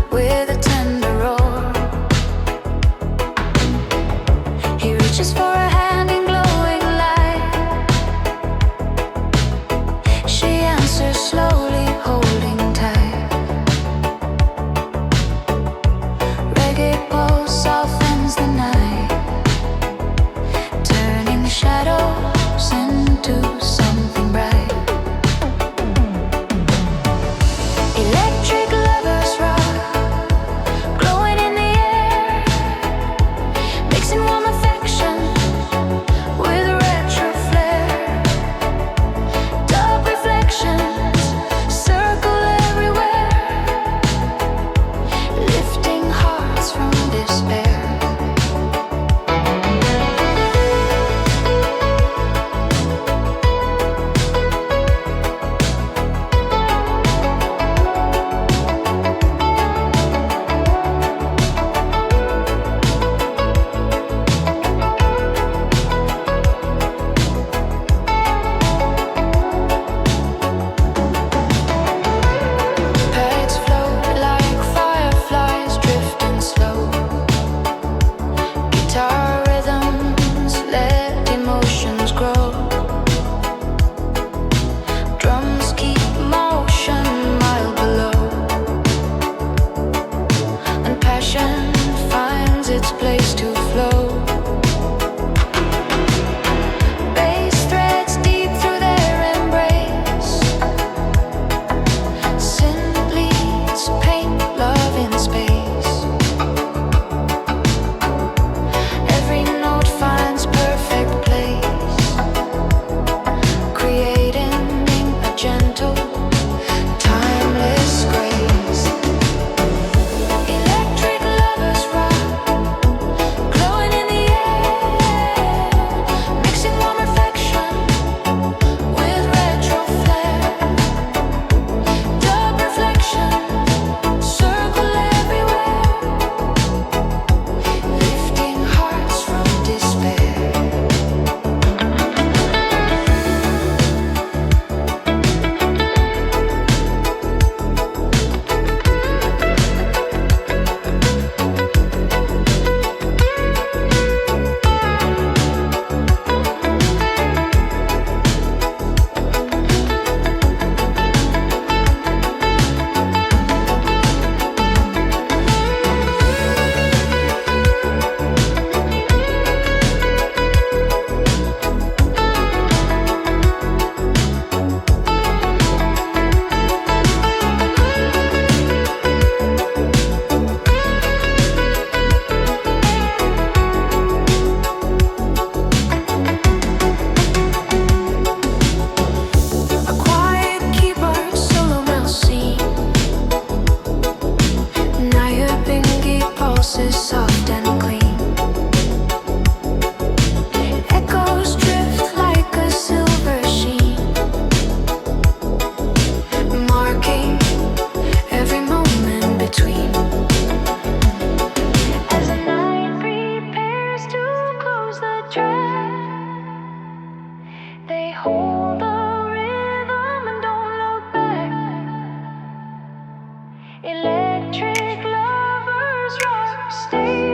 with a tender roar. He reaches for a hand in glowing light. She answers slowly, holding tight. Reggae pulse softens the night, turning the shadows into something bright. Electric lovers rock, glowing in the air, mixing warm affection with retro flair. Dark reflections circle everywhere, lifting hearts from despair. Pads float like fireflies, drifting slow. Guitar rhythms let emotions grow. Drums keep motion mild below, and passion finds its place to flow. Bass threads deep through their embrace. Synth leads paint love in space. Every note finds perfect place, creating a gentle, timeless grace. Electric lovers rock, glowing in the air, mixing warm affection with retro flair. Dark reflections circle everywhere, lifting hearts from despair. A quiet keyboard solo mouse scene. Now your pinky pulse is soft and clean. Echoes drift like a silver sheen, marking every moment between. As the night prepares to close the track, they hold the rhythm and don't look back. Electric lovers rock, stay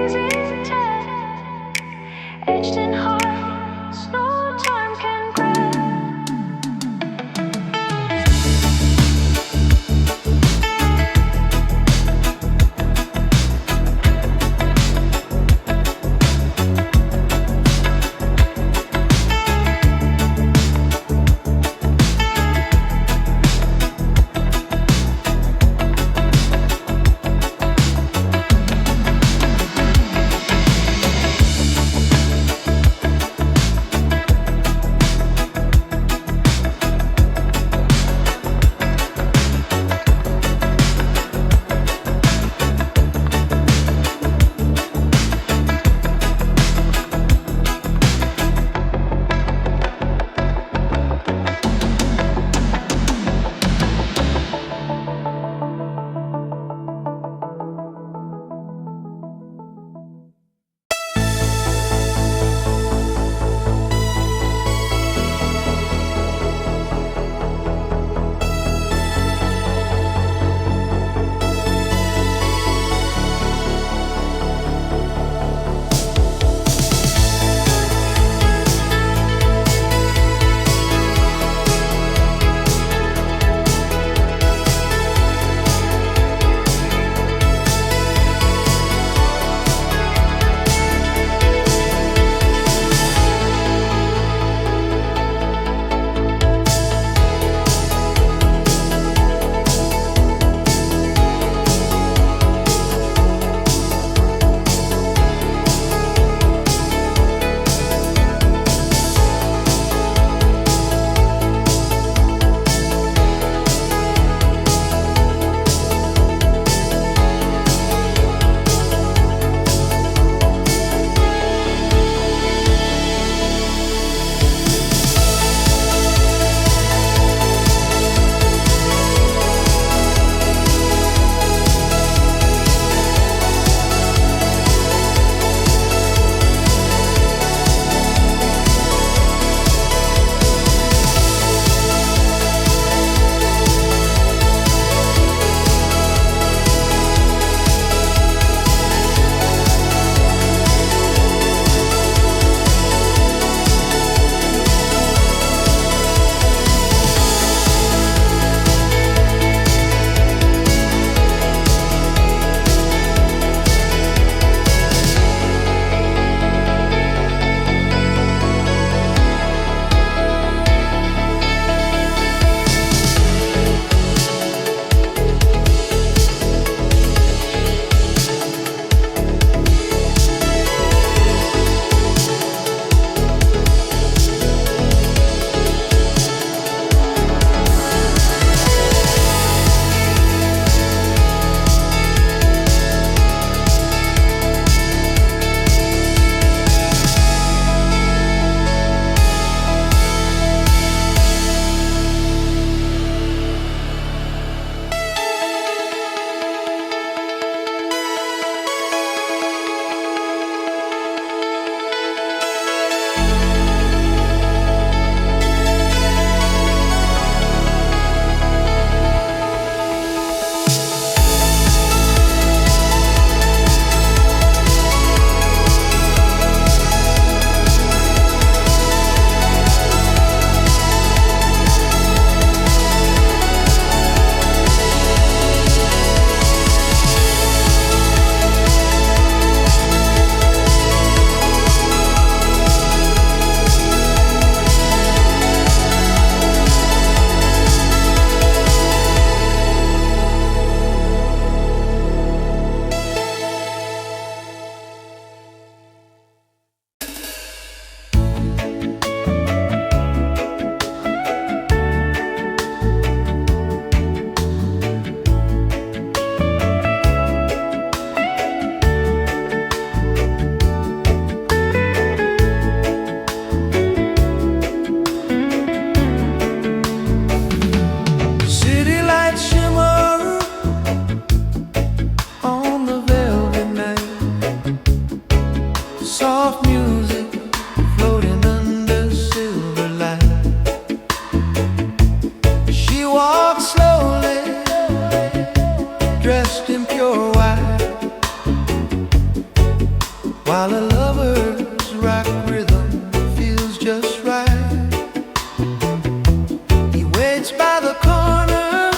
your wife, while a lover's rock rhythm feels just right. He waits by the corner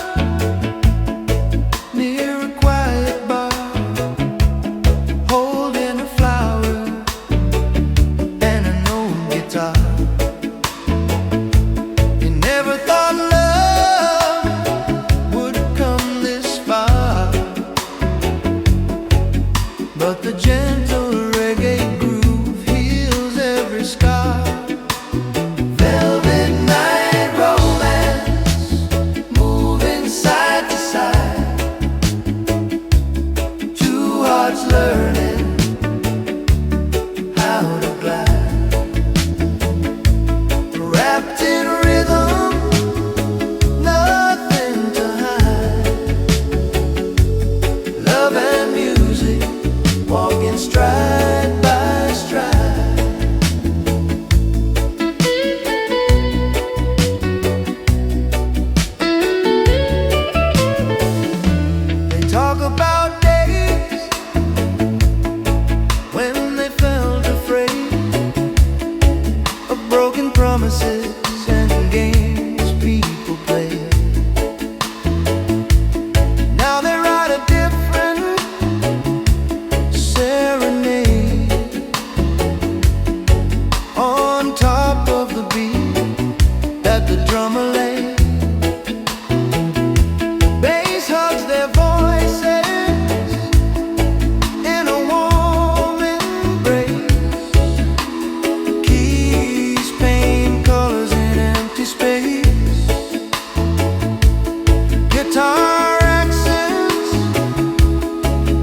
near a quiet bar, holding a flower and an old guitar. He never thought love would come this far, but the gentle reggae groove heals every scar. Velvet night romance, moving side to side, two hearts learning how to glide, wrapped in rhythm, nothing to hide. Love and music, walking stride by stride. They talk about days when they felt afraid of broken promises and games people play. Now they write a different serenade on top of the beat that the drummer laid. Bass hugs their voices in a warm embrace. Keys paint colors in empty space. Guitar accents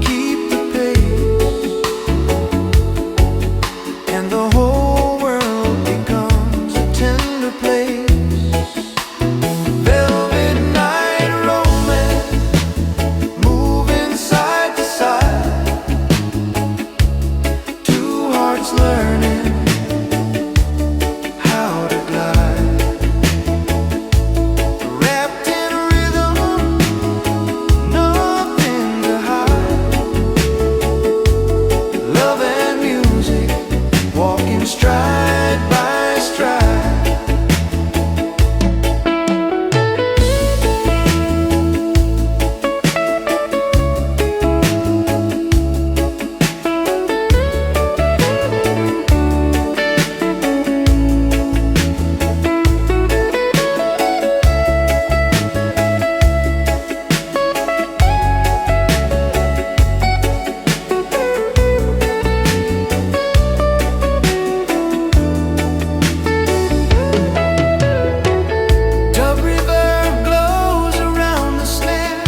keep the pace, and the whole world becomes a tender place. Velvet night romance, moving side to side, two hearts learning how to glide, wrapped in rhythm, nothing to hide. Love and music, walking stride by stride. Dub reverb glows around the snare.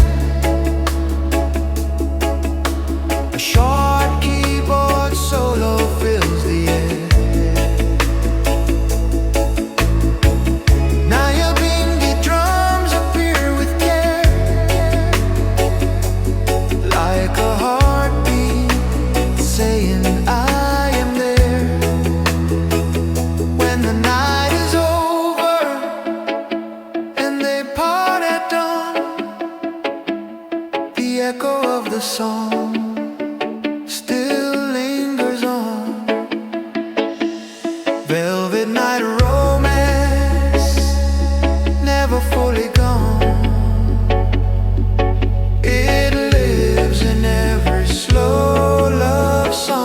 A short keyboard solo fills the air. Now your beat drums appear with care, like a heartbeat saying I am there. When the night is over and they part at dawn, the echo of the song still lingers on. Velvet night romance, never fully gone. It lives in every slow love song.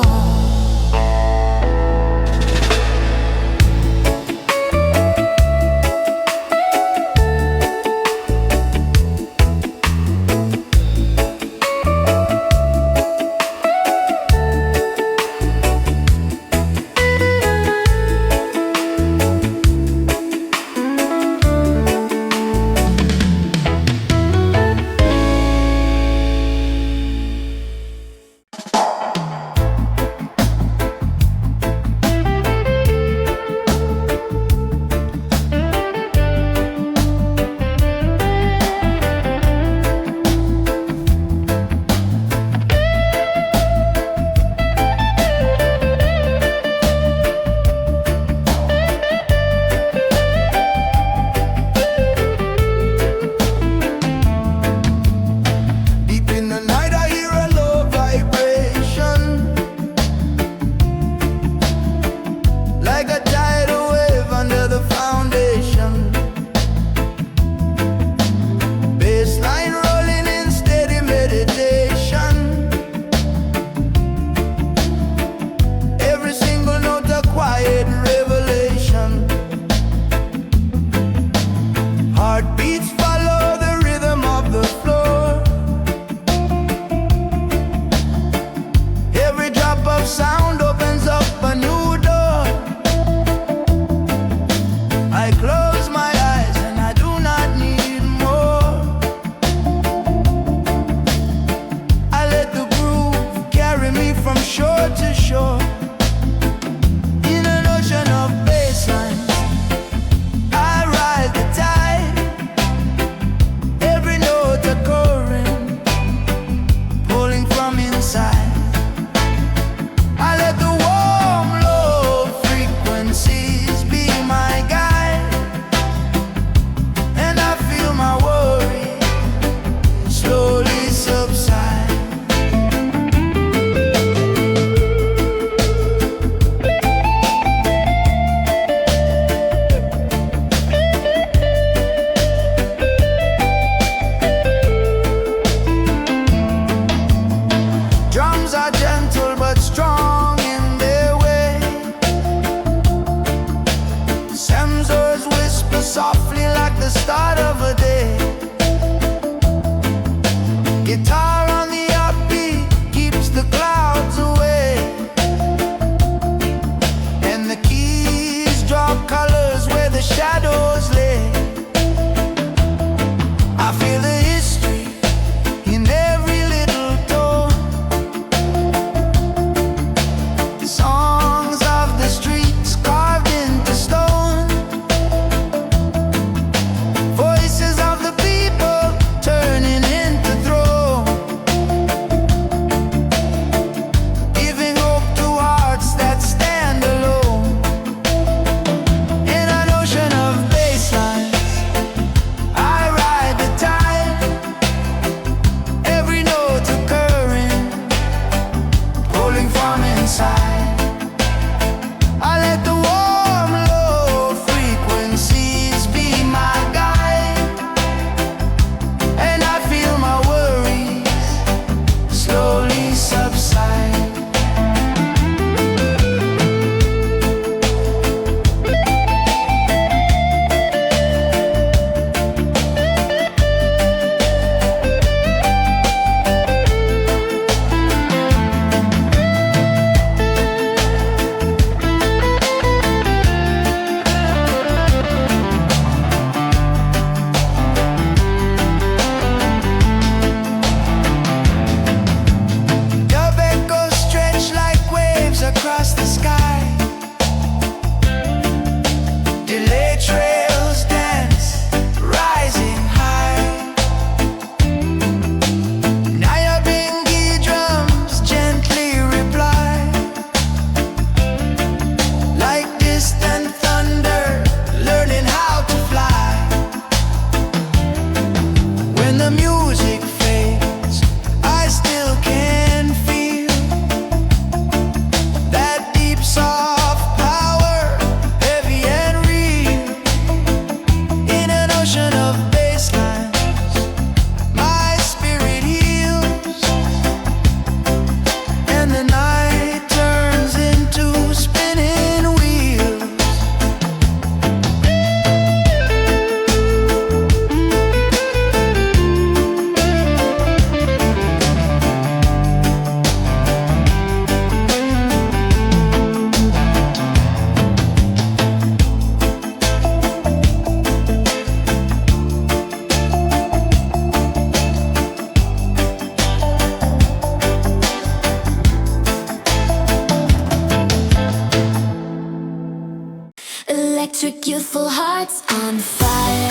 youthful hearts on fire,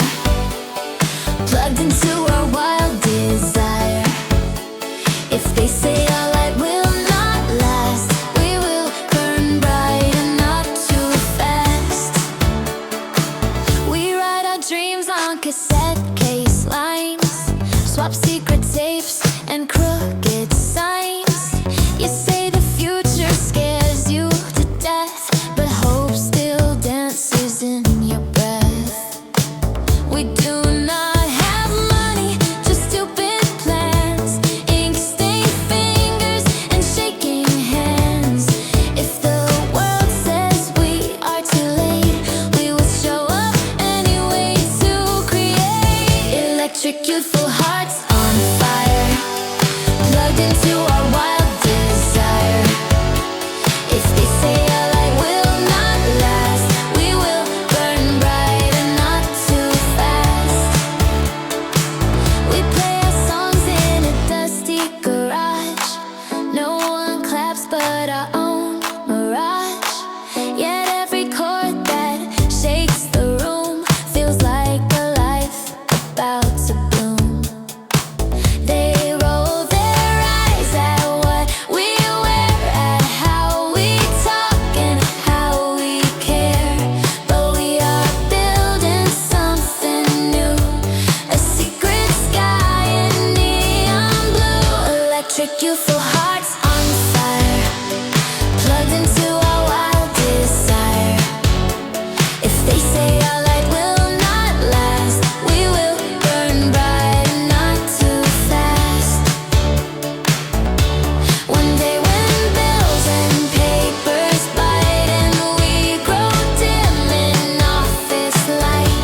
plugged into our wild desire. If they say our light will not last, we will burn bright and not too fast. We write our dreams on cassette case lines, swap secret tapes and crooked signs. You say the future scares you to death, but hope still dances in your breath. We do not have money, just stupid plans, ink stained fingers and shaking hands. If the world says we are too late, we will show up anyway to create electric youthful hearts on fire, plugged into our wild desire. If they say our light will not last, we will burn bright and not too fast. We play our songs in a dusty garage. No one claps but our own mirage. Yet every chord that shakes the room feels like a life about to bloom. They roll their eyes at what we wear, at how we talk and how we care. But we are building something new, a secret sky in neon blue. Electric youthful hearts on fire, plugged into our wild desire. If they say our light will not last, we will burn bright and not too fast. One day when bills and papers bite and we grow dim in office light,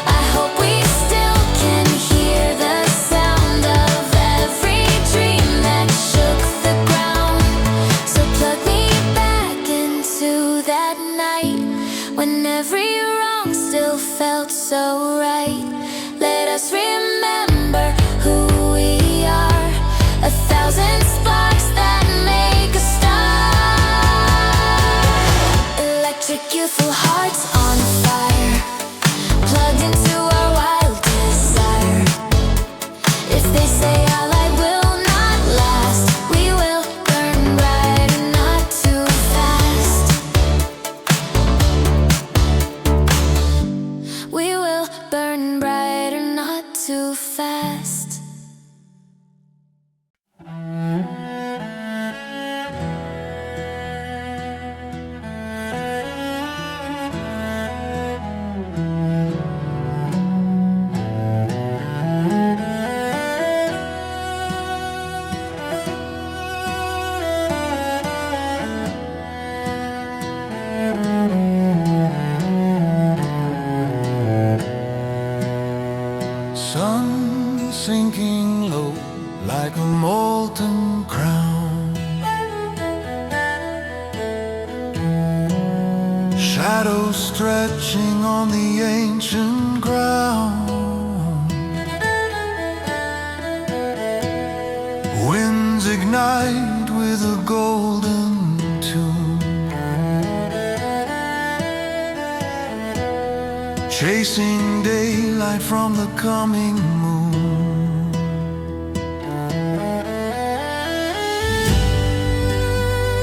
I hope we still can hear the sound of every dream that shook the ground. So plug me back into that night when every wrong still felt so right. Let us remember who we are, 1,000 sparks that make a star. Electric youthful hearts on fire, plugged into our wild desire. If they say our light will not last, we will burn bright and not too fast. We will burn bright and not too fast. Sun sinking low like a molten crown, shadows stretching on the ancient ground. Winds ignite with a golden tune, chasing daylight from the coming moon.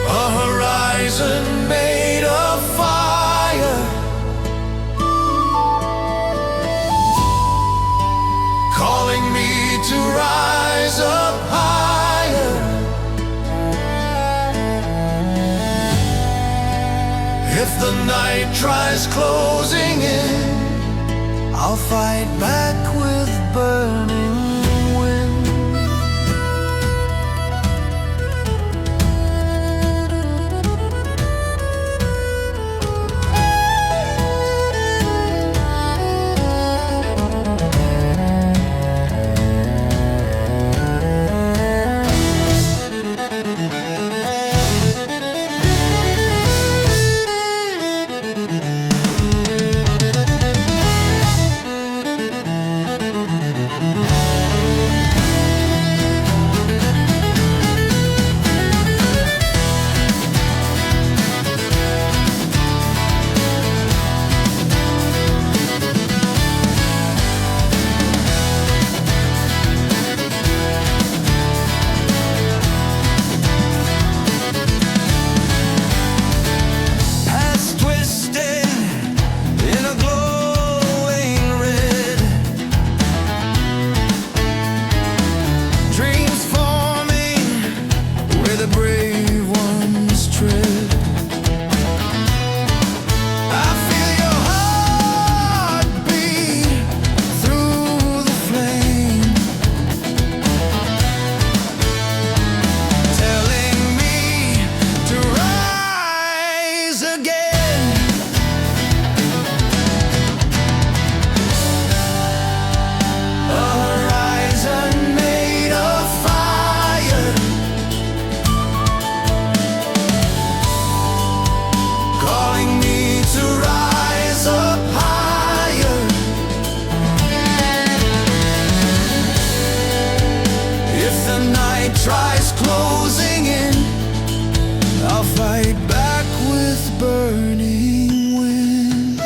A horizon made of fire, calling me to rise up higher. If the night tries closing in, I'll fight back with burning wind. closing in. I'll fight back with burning wind.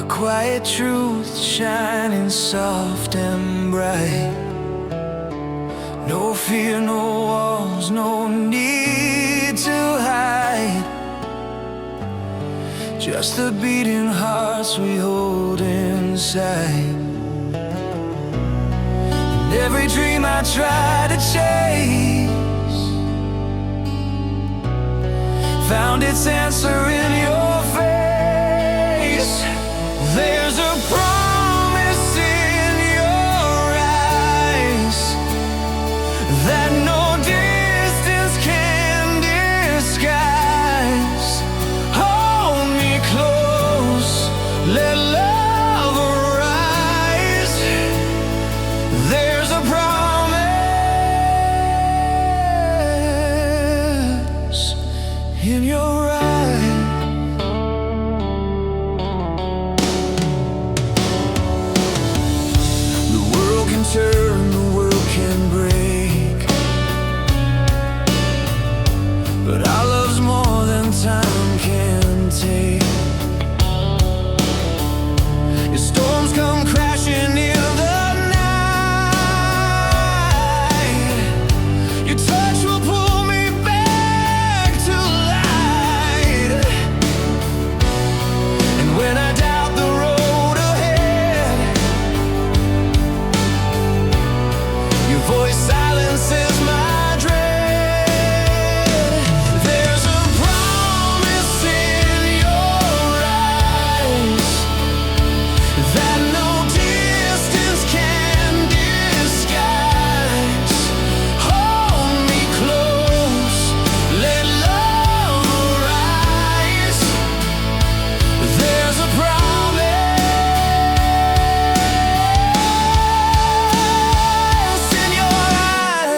quiet truth shining soft and bright. No fear, no walls, no need to hide. Just the beating hearts we hold inside. And every dream I try to chase found its answer in your face. There's a promise in your eyes that no distance can disguise. Hold me close, let love arise. There's a promise in your eyes. The world can turn, the world can break, but our love's more than time can take. Your storms come crashing in the night. Your touch will pull me back to light. And when I doubt the road ahead, your voice silences my dread. There's a promise in your eyes that no distance can disguise. Hold me close, let love arise. There's a promise in your eyes.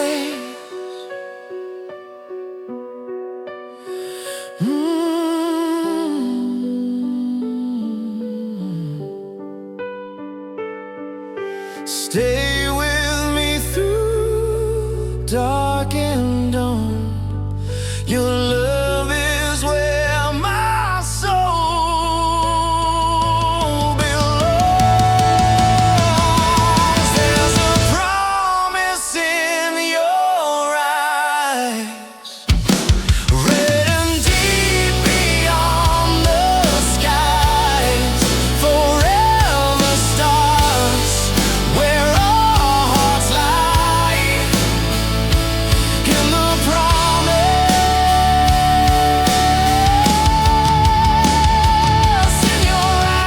Stay with me through dark and dawn. Your love is where my soul belongs. There's a promise in your eyes, red and deep beyond the skies. Forever stars where our hearts lie. In the promise in your eyes.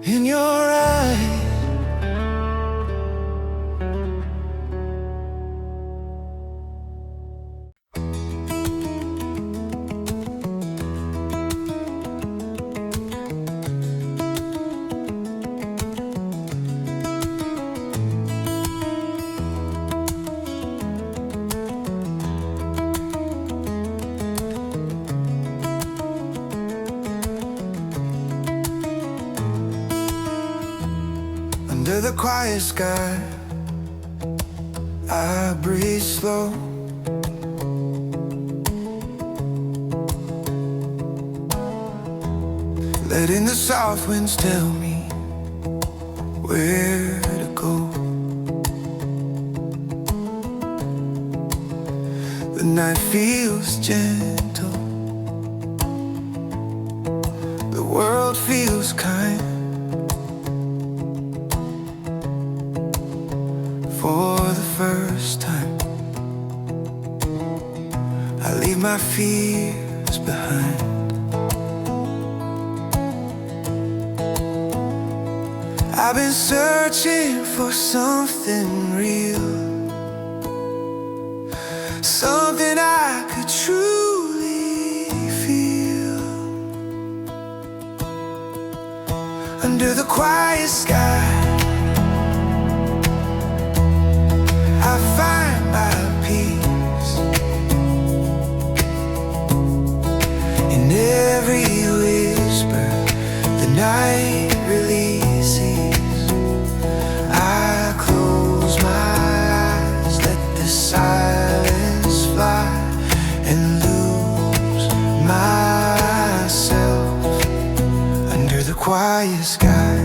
In your eyes. Under the quiet sky, I breathe slow. Letting the soft winds tell me where to go. The night feels gentle, the world feels kind. For the first time, I leave my fears behind. I've been searching for something real, something I could truly feel. Under the quiet sky, I find my peace. In every whisper the night releases, I close my eyes, let the silence fly, and lose quiet sky.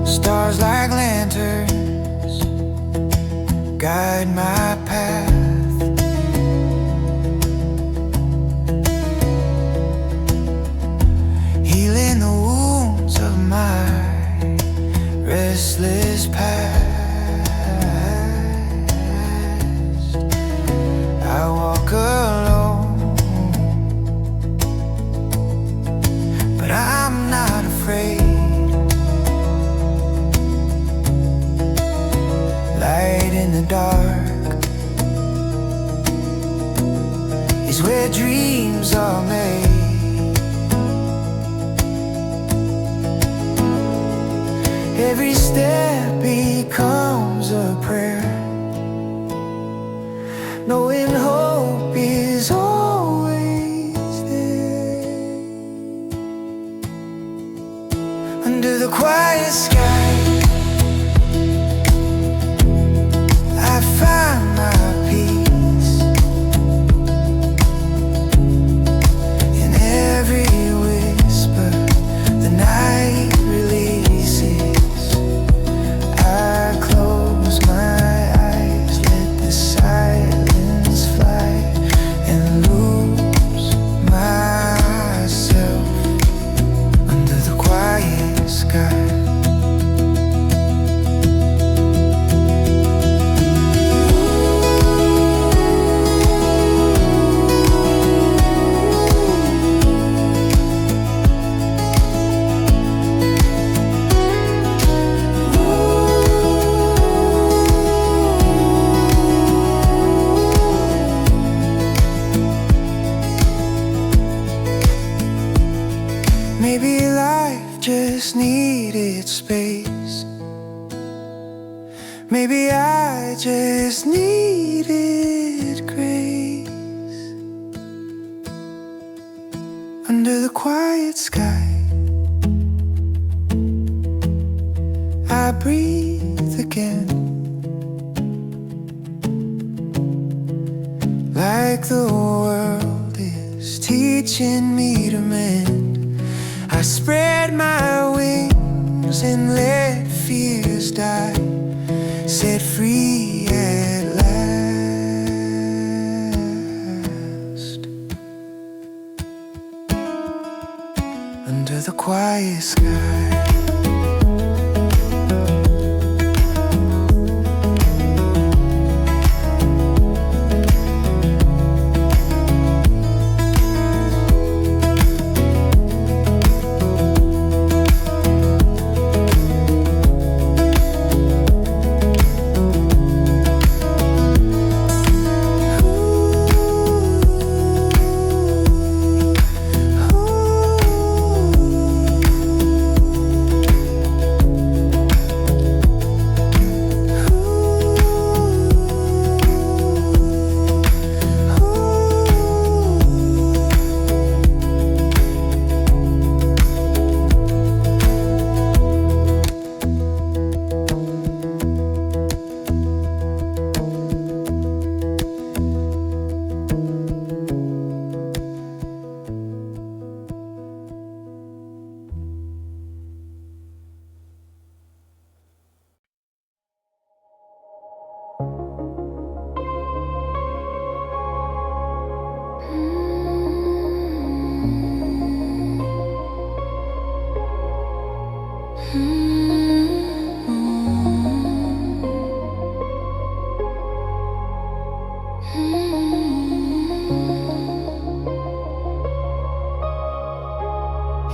Stars like lanterns guide my path. Healing the wounds of my restless past. I walk alone, but I'm not afraid. Light in the dark is where dreams are made. Every step becomes a prayer, knowing hope is always there. Under the quiet sky, I find my peace. In every whisper the night releases, I close my eyes, let the silence fly, and lose myself under the quiet sky. Maybe life just needed space. Maybe I just needed grace. Under the quiet sky, I breathe again, like the world is teaching me to mend. I spread my wings and let fears die, set free at last. Under the quiet sky.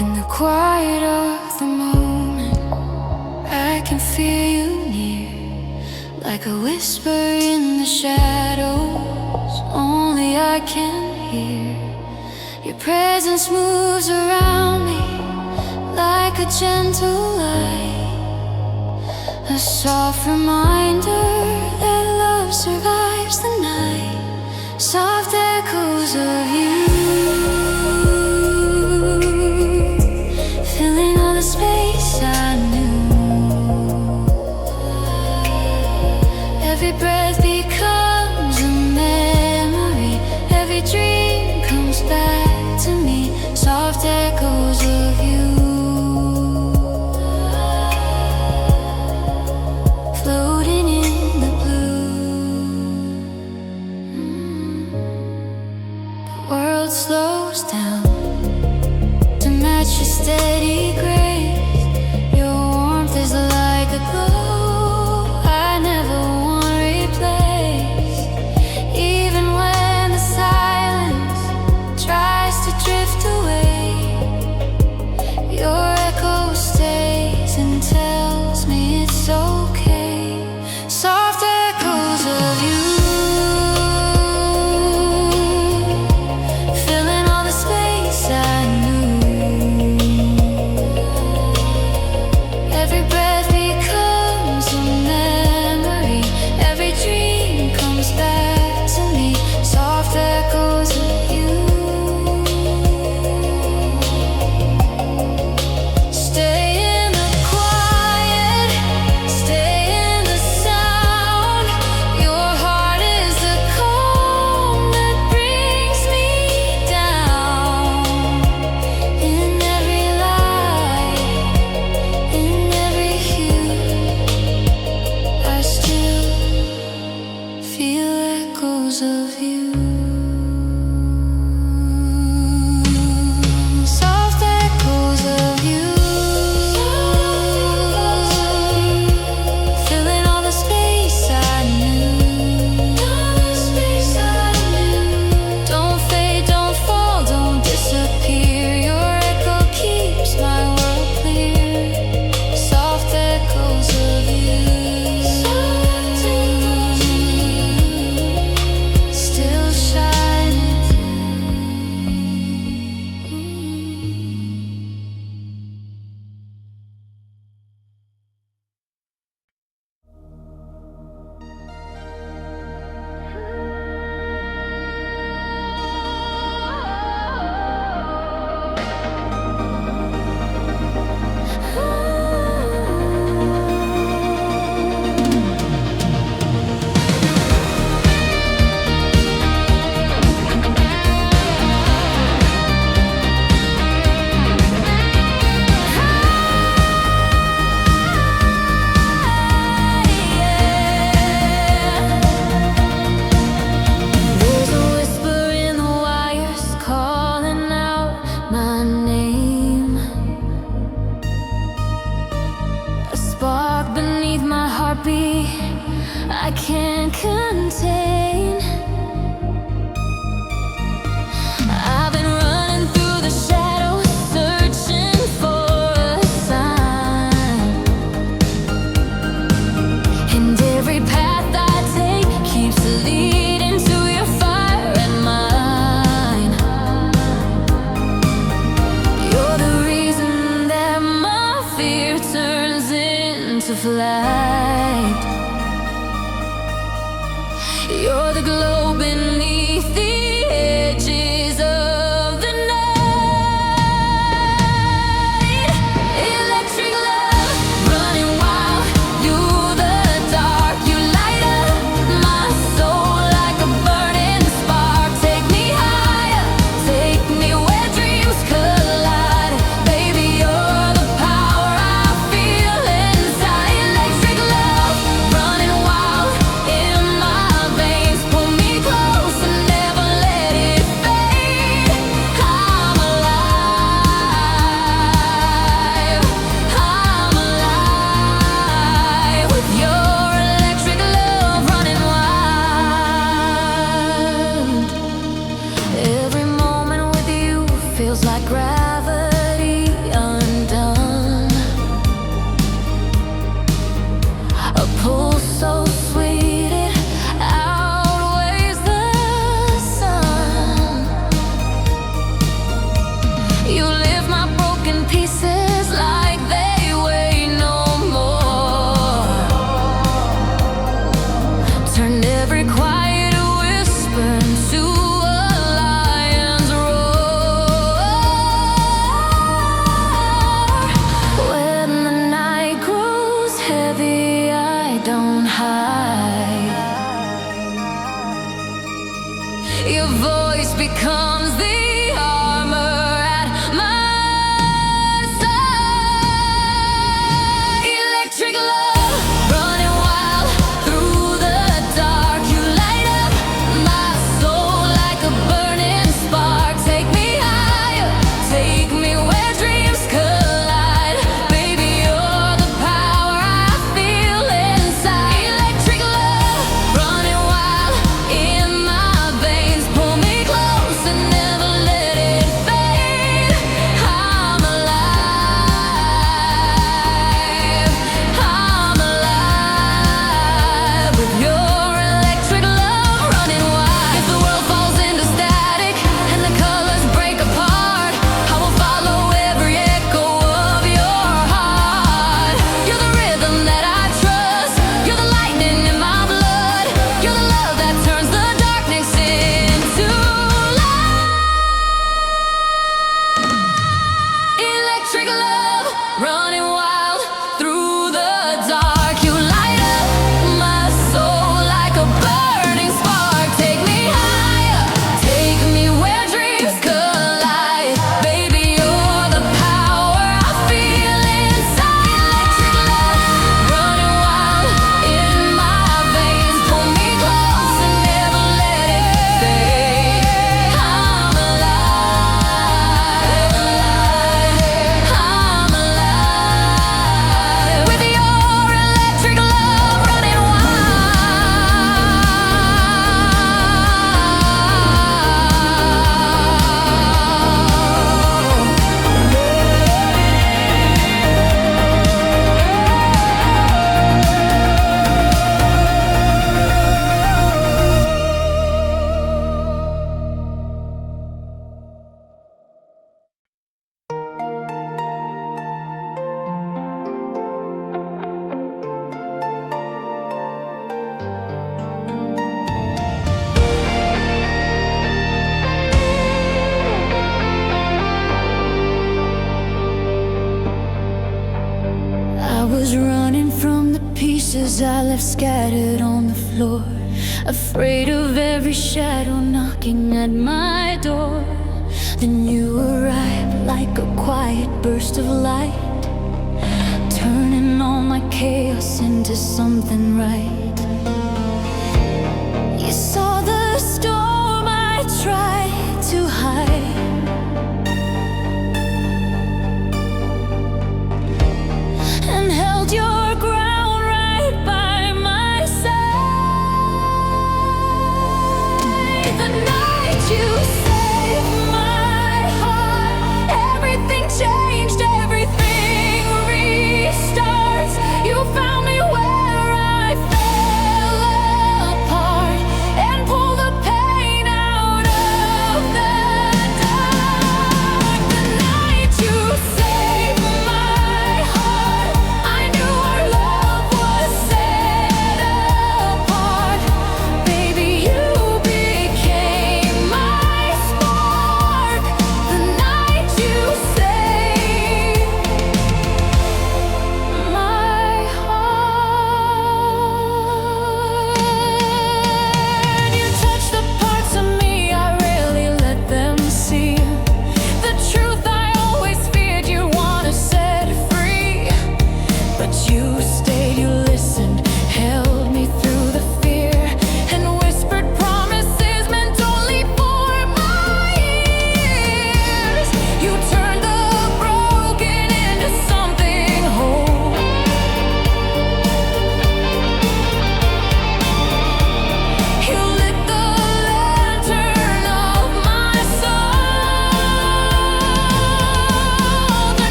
In the quiet of the moment, I can feel you near, like a whisper in the shadows, only I can hear. Your presence moves around me like a gentle light, a soft reminder that love survives the night, soft echoes of you, filling all the space I knew. steady grace. Your warmth is like a glow I never want to replace. Even when the silence tries to drift away, your echo stays and tells me it's okay. Soft echoes of you, filling all the space I knew. Every breath becomes a memory, every dream comes back to me. Soft echoes of you. Stay in the quiet, stay in the sound. Your heart is the calm that brings me down. In every light, in every hue, I still feel echoes of you. Soft echoes of you, filling all the space I knew. Don't fade, don't fall, don't disappear. Your echo keeps my world clear. Soft echoes of you, still shining There's a whisper in the wires calling out my name. A spark beneath my heartbeat I can't contain. I've been running through the shadows, searching for a sign. And every path I take keeps leading to your fire and mine. You're the reason that my fear turns into flight. You're the glow beneath the edges of the night. Electric love, running wild. You're the dark, you light up my soul like a burning spark. Take me higher, take me where dreams collide. Baby, you're the power I feel inside. Electric love. was running from the pieces I left scattered on the floor, afraid of every shadow knocking at my door. Then you arrived like a quiet burst of light, turning all my chaos into something right. You saw the storm I tried to hide, and held your ground right by my side. The night you saved my heart, everything changed, everything restarts. You found me where I fell apart, and pulled the pain out of the dark.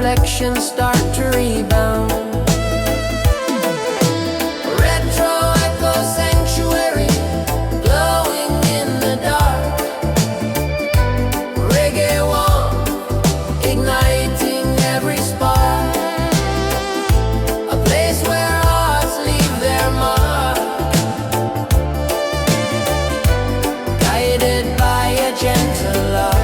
reflections start to rebound. Retro echo sanctuary, glowing in the dark. Reggae warm, igniting every spark. A place where hearts leave their mark, guided by a gentle love.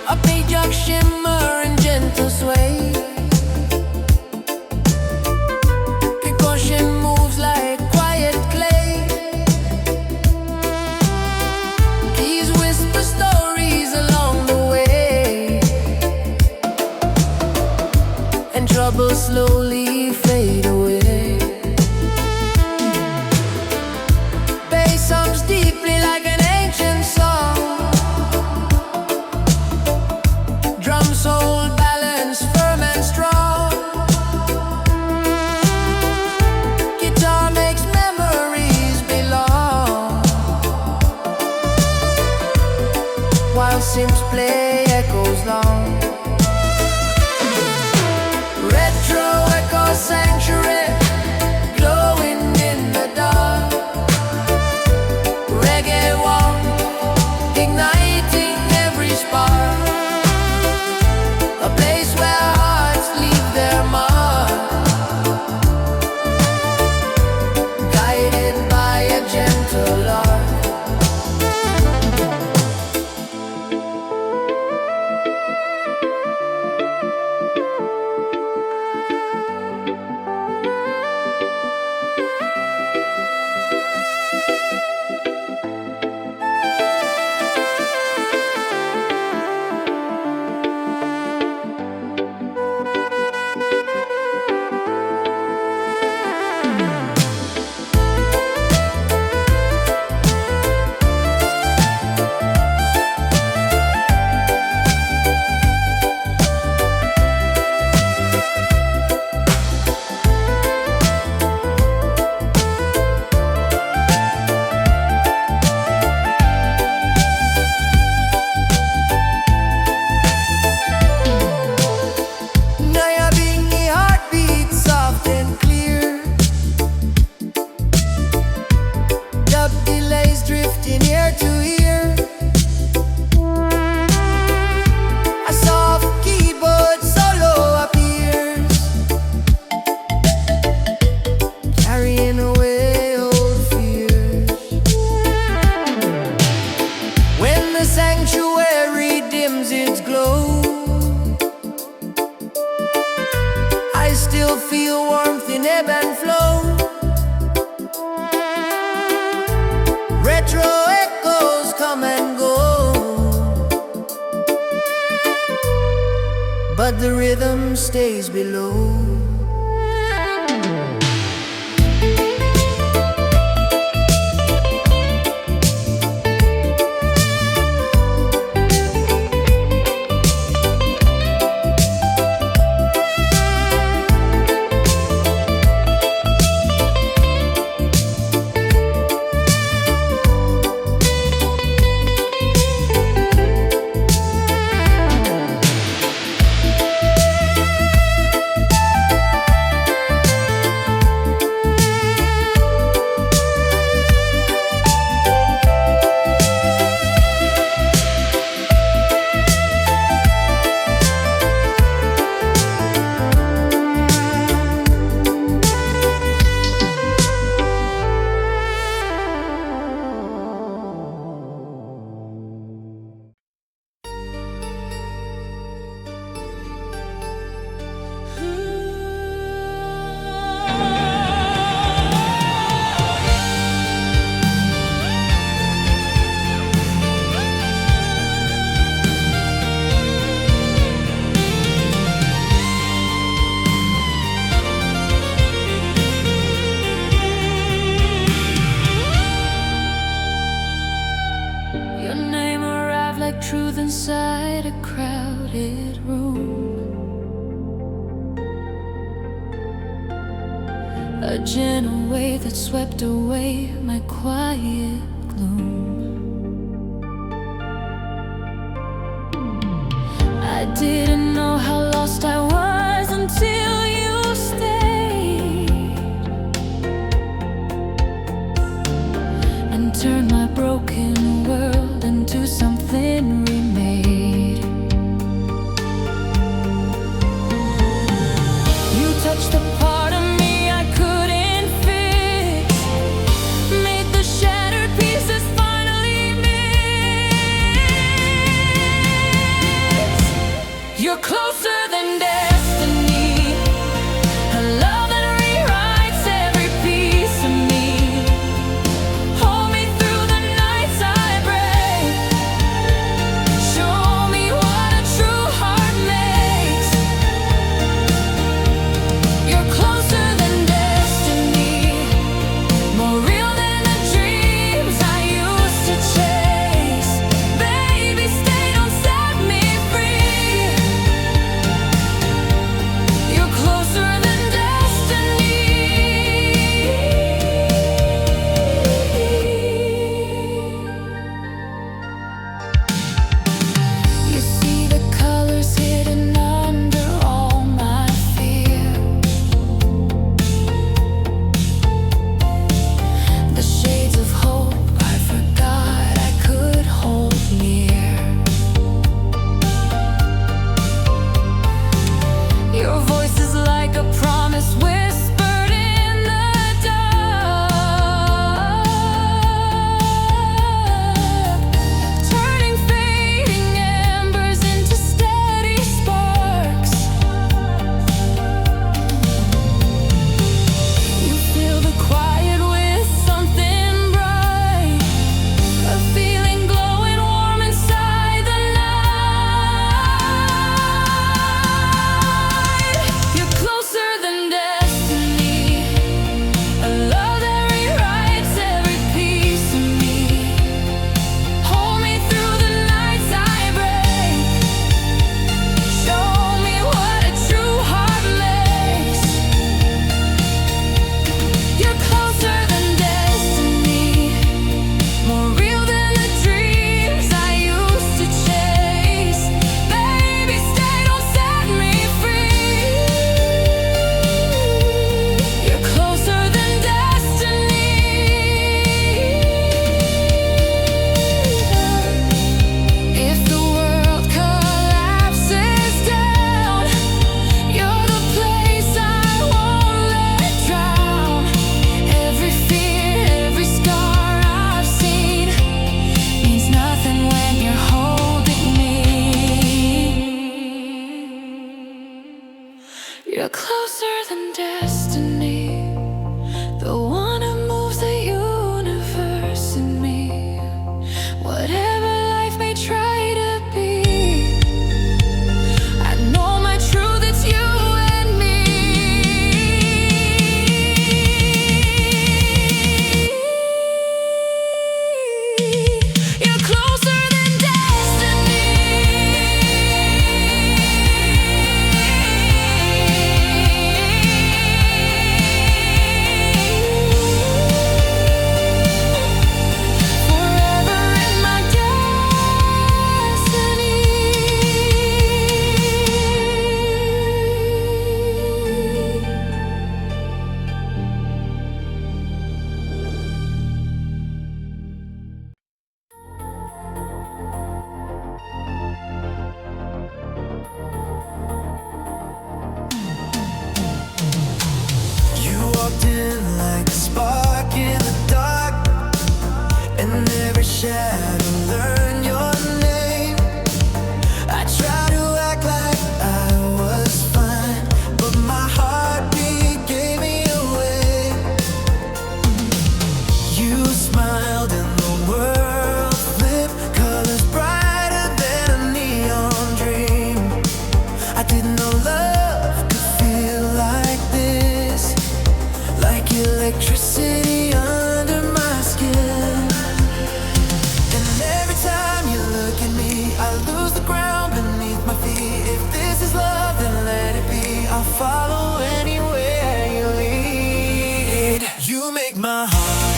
A page of shimmer and gentle sway. Percussion moves like quiet clay. Keys whisper stories along the way, and troubles slowly fade away. Bass hums deeply like an ancient song. Drums hold balance firm and strong. Guitar makes memories belong, while synths play echoes long. Retro echo sanctuary, glowing in the dark. Reggae warm, igniting every spark. A place where hearts leave their mark, guided by a gentle love. Now you're being the heartbeat soft and clear. Dub delays drifting ear to ear. A soft keyboard solo appears, carrying away old fears. When the sanctuary dims its glow, I still feel warmth in ebb and flow. Retro echoes come and go, but the rhythm stays below. inside a crowded room. A gentle wave that swept away my quiet gloom. I didn't know how lost I was until you stayed and turned my broken world into something remade. You touched the part of me I couldn't fix, made the shattered pieces finally mix. You're closer than destiny, a love that rewrites every piece of me. Hold me through the nights I break, show me what a true heart makes. You're closer than destiny, more real than the dreams I used to chase. Baby, stay, don't set me free. You're closer than destiny. You see the colors hidden under all my fear, the shades of hope I forgot I could hold near. Your voice is like a promise whispered in the dark, turning fading embers into steady sparks. You fill the quiet with something bright, a feeling glowing warm inside the night. You're closer than destiny, a love that rewrites every piece of me. Hold me through the nights I break, show me what a true heart makes. You're closer than destiny, more real than the dreams I used to chase. Baby, stay, don't set me free. You're closer than destiny. If the world collapses down, you're the place I won't let drown. Every fear, every scar I've seen means nothing when you're holding me. You're closer than destiny, the one who moves the universe in me. Whatever life may try to be, I know my truth, it's you and me. You're closer than destiny. Forever in my You walked in like a spark in the dark, and every shadow learned your name. I tried to act like I was fine, but my heartbeat gave me away. You smiled and the world flipped, colors brighter than a neon dream. I didn't know love could feel like this, like electricity under my skin. And my heart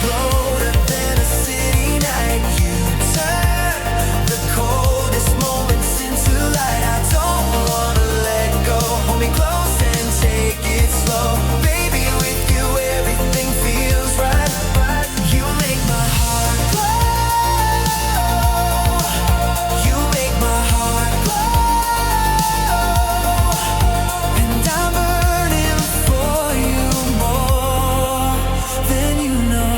bolder than a city night. You turn the coldest moments into light. I don't wanna let go. Hold me close and take it slow. Baby, with you everything feels right. You make my heart glow. You make my heart glow. And I'm burning for you more than you know.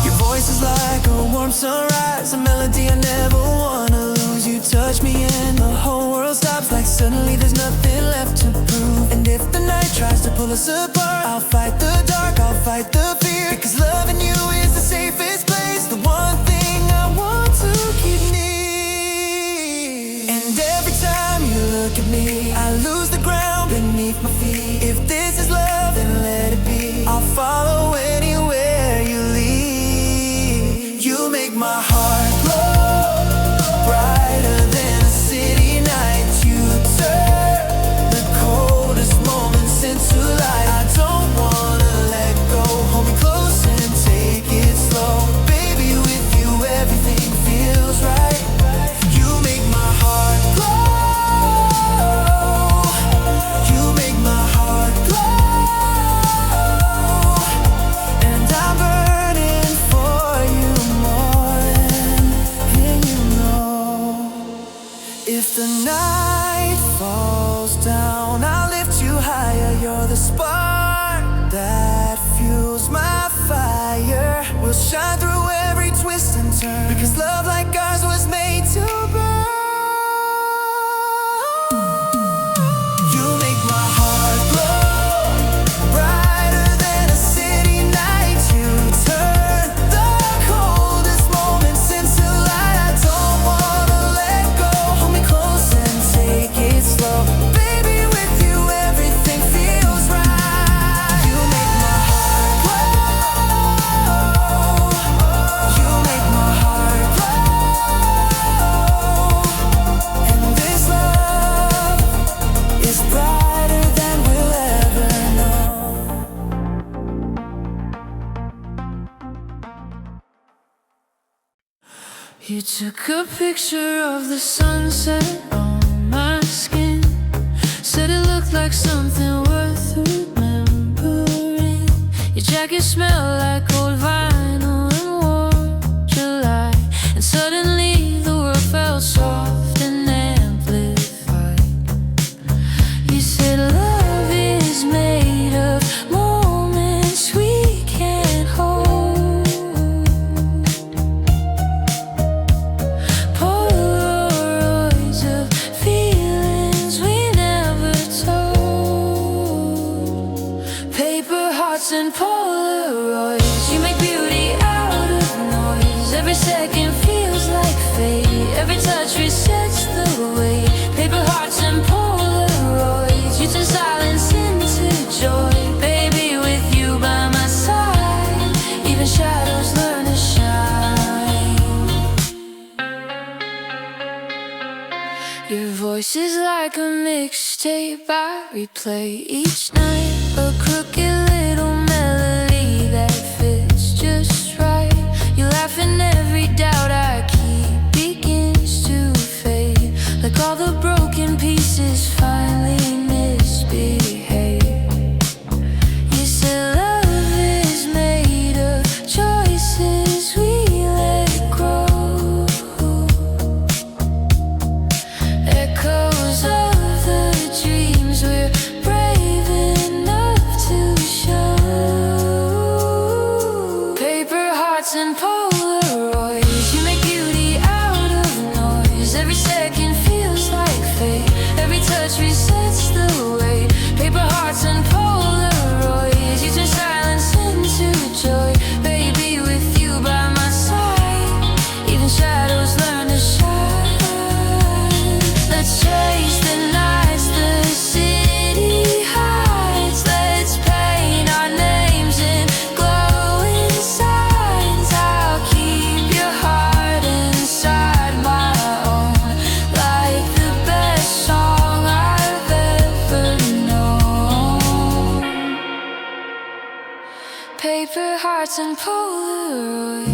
Your voice is like a warm sunrise, a melody I never wanna lose. You touch me and the whole world stops, like suddenly there's nothing left to prove. And if the night tries to pull us apart, I'll fight the dark, I'll fight the fear. Because loving you is the safest place, the one thing I want to keep near. And every time you look at me, I lose the ground beneath my feet. If this is love, then let it be. I'll follow anywhere you lead. You make my heart glow brighter than a city night. You turn the coldest moments into light. I don't wanna let go. Hold me close and take it slow. Baby, with you everything feels right. You make my heart glow. You make my heart glow. And I'm burning for you more than you know. If the night falls down, I'll lift you higher. You're the spark that fuels my fire. We'll shine through every twist and turn, because love like ours was made to burn. You make my heart glow brighter than a city night. You turn the coldest moments into light. I don't wanna let go. Hold me close and take it slow. Baby, with you everything feels right. You make my heart glow. You make my heart glow. And this love is brighter than we'll ever know. You took a picture of the sunset on my skin. Said it looked like something worth remembering. Your jacket smelled like old vinyl and warm July. And suddenly the world felt soft and amplified. You said love is made of moments we can't hold. Polaroids of feelings we never told. Paper hearts and Polaroids. You make beauty out of noise. Every second feels like fate. Every touch resets the way. Paper hearts and Polaroids. You turn silence into joy. Baby, with you by my side, even shadows learn to shine. Your voice is like a mixtape I replay each night. A crooked little melody that fits just right. You laugh and every doubt I keep begins to fade. Like all the broken pieces finally misbehave. You said love is made of choices we let grow. Echoes of the dreams we're brave enough to show. Paper hearts and Polaroids. You make beauty out of noise. Every second feels like fate. Every touch resets the way. Paper hearts and Polaroids. You turn silence into joy. Baby, with you by my side, even shadows learn to shine. Let's chase the nights the city hides. Let's paint our names in glowing signs. I'll and Polaroids.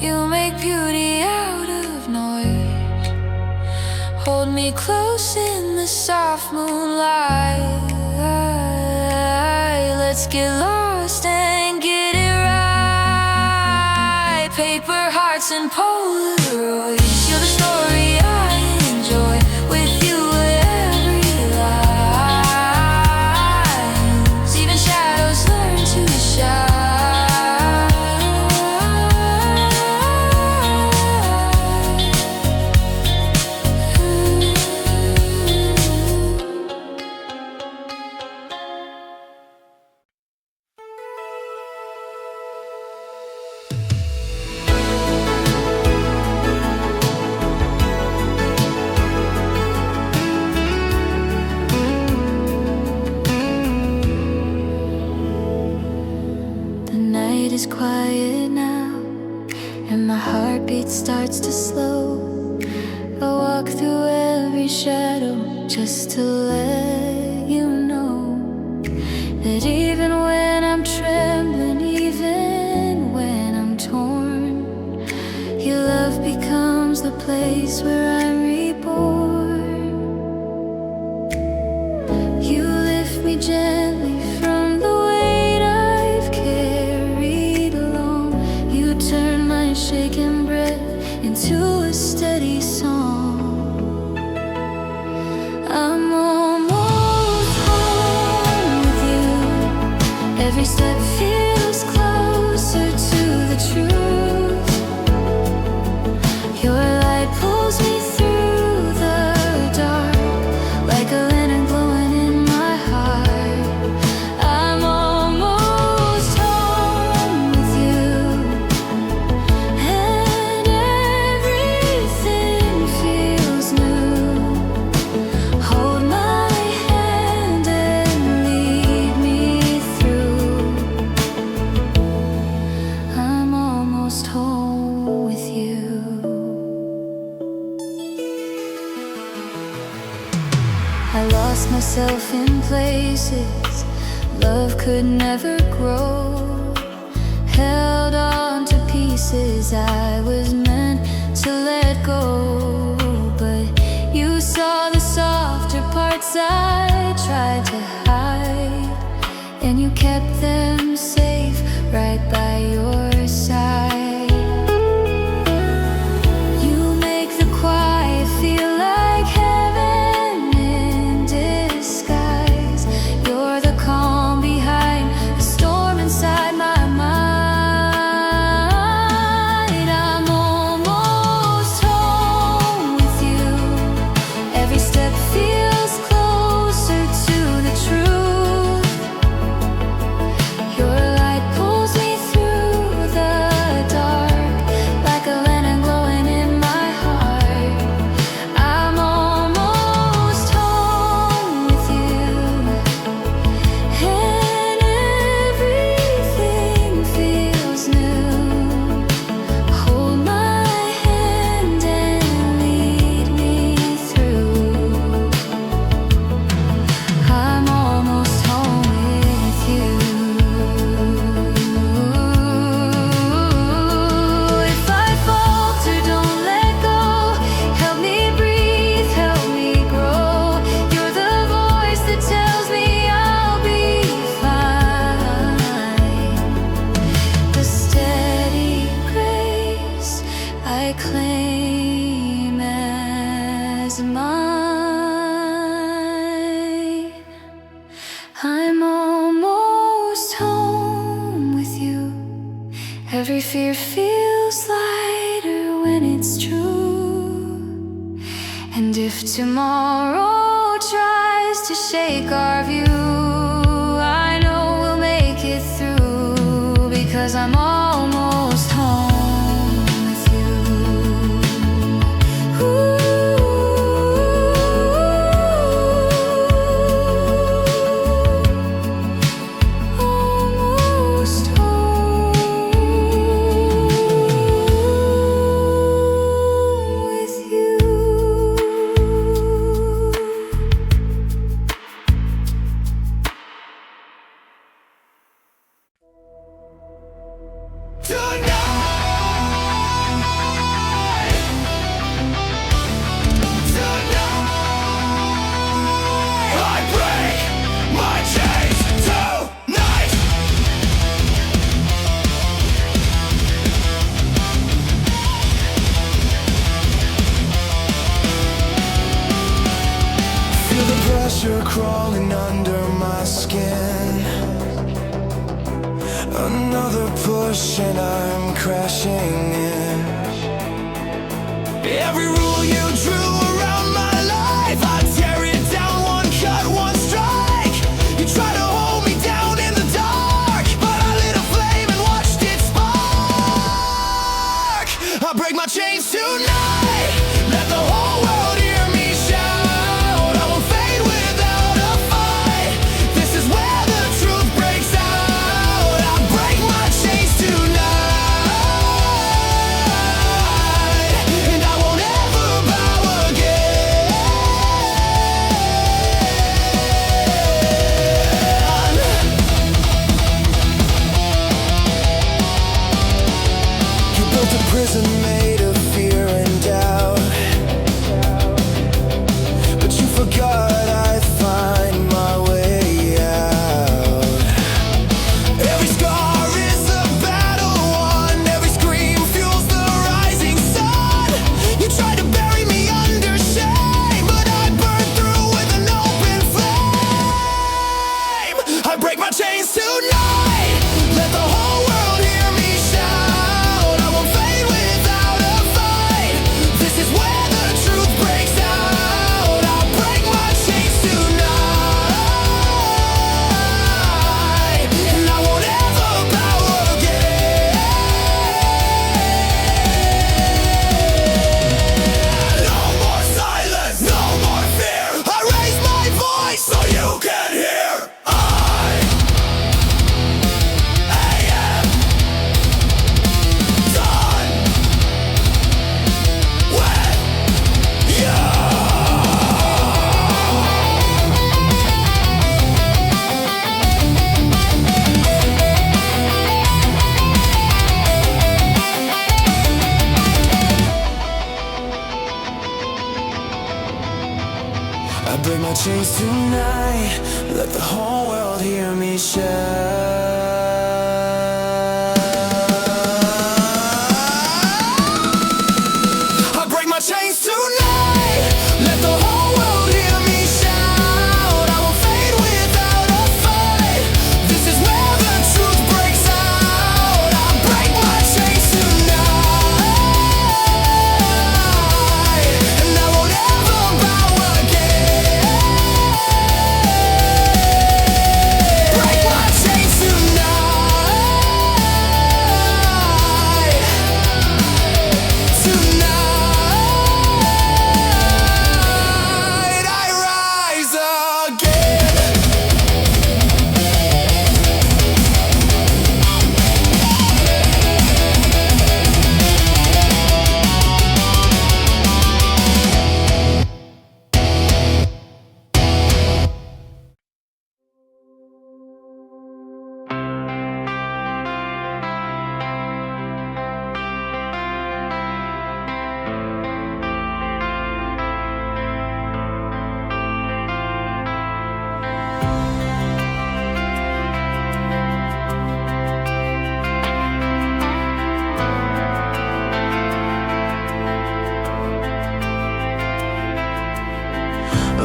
You make beauty out of noise. Hold me close in the soft moonlight. Let's get lost and get it right. Paper hearts and Polaroids. You're the story I enjoy. With you every line, even shadows learn to shine. The night is quiet now, and my heartbeat starts to slow. I walk through every shadow just to let you know that even when I'm trembling, even when I'm torn, your love becomes the place where I'm reborn. You lift me gently from the weight I've carried along. You turn my shaken breath into a steady song. I'm almost home with you. Every step feels closer to the truth. Your light pulls me through the dark, like a lantern glowing in my heart. I'm almost home with you, and everything feels new. Hold my hand and lead me through. I'm almost home with you. I lost myself in places love could never grow. Held on to pieces I was meant to let go. But you saw the softer parts I tried to hide, and you kept them safe right by your side. You make the quiet feel like heaven in disguise. You're the calm behind the storm inside my mind. I'm almost home with you. Every step feels closer to the truth. Your light pulls me through the dark, like a lantern glowing in my heart. I'm almost home with you, and everything feels new. Hold my hand and lead me through. I'm almost home with you. If I falter, don't let go. Help me breathe, help me grow. You're the voice that tells me I'll be fine. The steady grace I claim as mine. I'm almost home with you. Every fear feels lighter when it's true. And if tomorrow tries to shake our view, I know we'll make it through, because I'm almost home with you. Almost home with you. Pressure crawling under my skin. Another push and I'm crashing in. Every rule you drew around my life, I tear it down, one cut, one strike. You try to hold me down in the dark, but I lit a flame and watched it spark. I break my chains tonight, let the whole world hear me shout. I won't fade without a fight. This is where the truth breaks out. I break my chains tonight, and I won't ever bow again. You built a prison made of fear and doubt, but you forgot I'd find my way out. Every scar is a battle won, every scream fuels the rising sun. You tried to bury me under shame, but I burn through with an open flame. I break my chains tonight, let the whole world hear me shout. I won't fade without a fight. This is where the truth breaks out. I break my chains tonight, and I won't ever bow again. No more silence, no more fear. I raise my voice so you can hear. I am done with you. I break my chains tonight, let the whole world hear me shout. I break my chains tonight, let the whole world hear me shout. I won't fade without a fight. This is where the truth breaks out. I break my chains tonight, and I won't ever bow again. Break my chains tonight, tonight I rise again.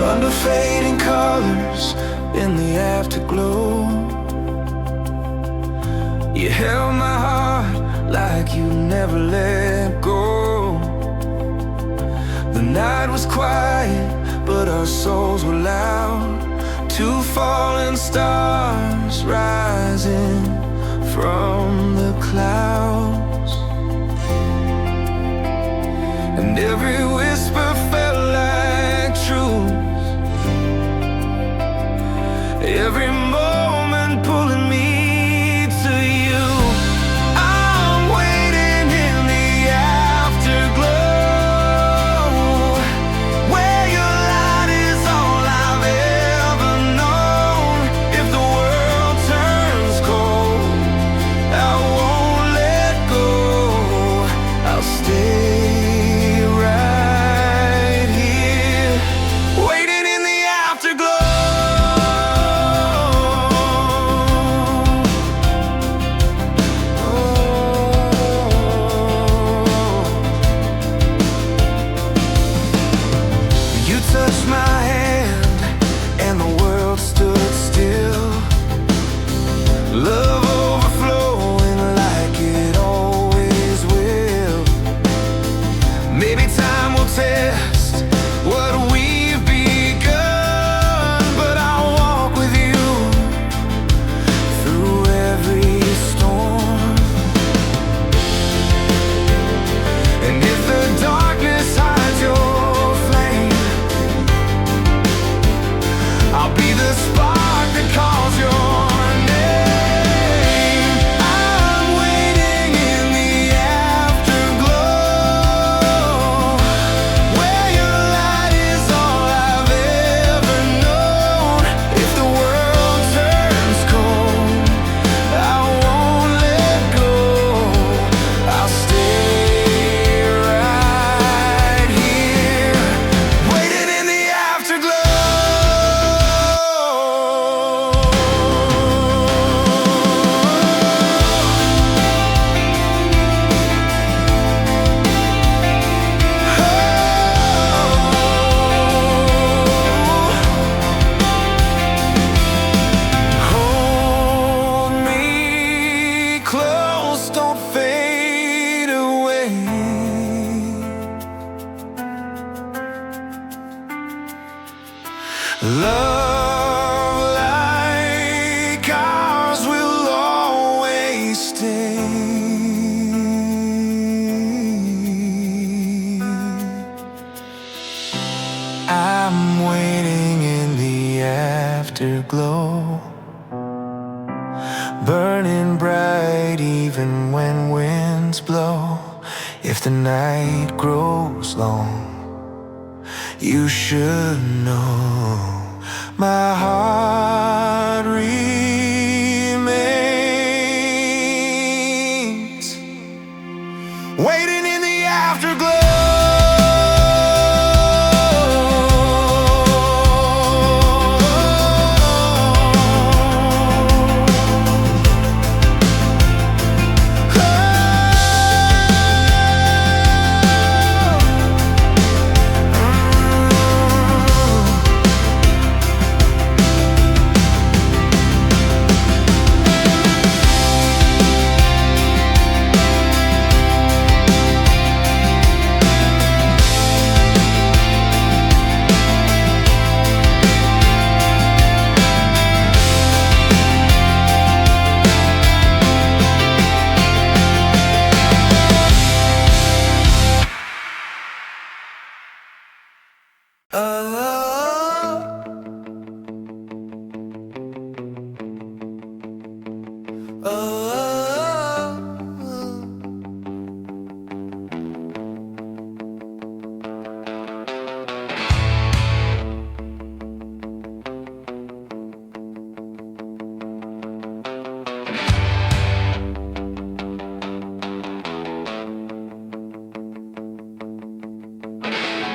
Under fading colors in the afterglow, you held my heart like you never let go. The night was quiet, but our souls were loud. Two falling stars rising from the clouds, and every whisper felt like truth. Every moment pulling me to you. I'm waiting in the afterglow, where your light is all I've ever known. If the world turns cold, I won't let afterglow, burning bright even when winds blow. If the night grows long, you should know my heart remains waiting in the afterglow.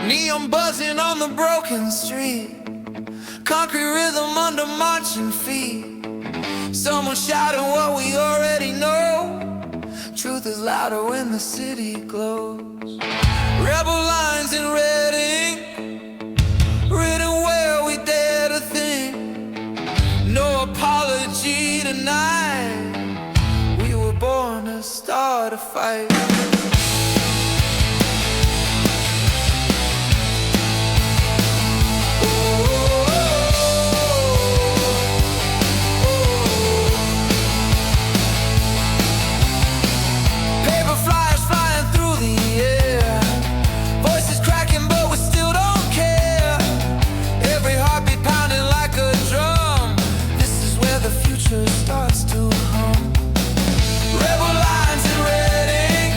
Neon buzzing on the broken street, concrete rhythm under marching feet. Someone shouting what we already know. Truth is louder when the city glows. Rebel lines in red ink, written where we dare to think. No apology tonight. We were born to start a fight. Starts to hum. Rebel lines in red ink,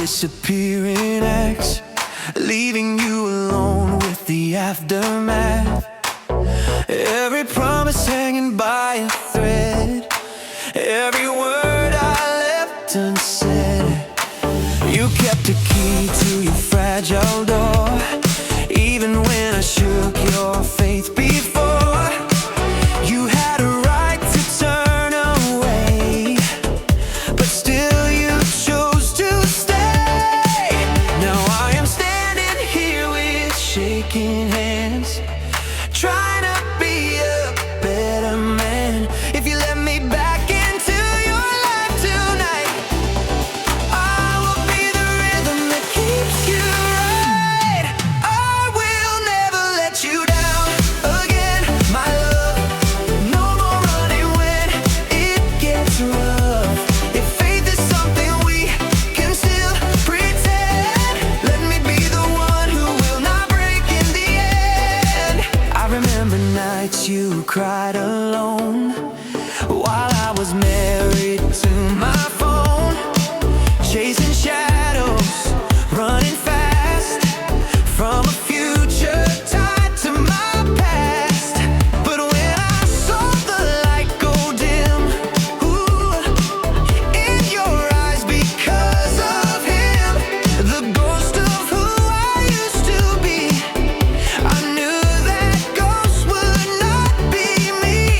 disappearing ex, leaving you alone with the aftermath. Every promise hanging by a thread, every word I left unsaid. You kept a key to your fragile door, even when I shook your faith before. You had a right to turn away, but still you chose to stay. Now I am standing here with shaking hands, trying to be a better man. If you let me back into your life tonight, I will be the rhythm that keeps you right. I will never let you down again, my love. No more running when it gets rough. If faith is something we can still pretend, let me be the one who will not break in the end. I remember nights you cried alone while I was married to my phone, chasing shadows, running fast from a future tied to my past. But when I saw the light go dim, ooh, in your eyes because of him, the ghost of who I used to be, I knew that ghost would not be me.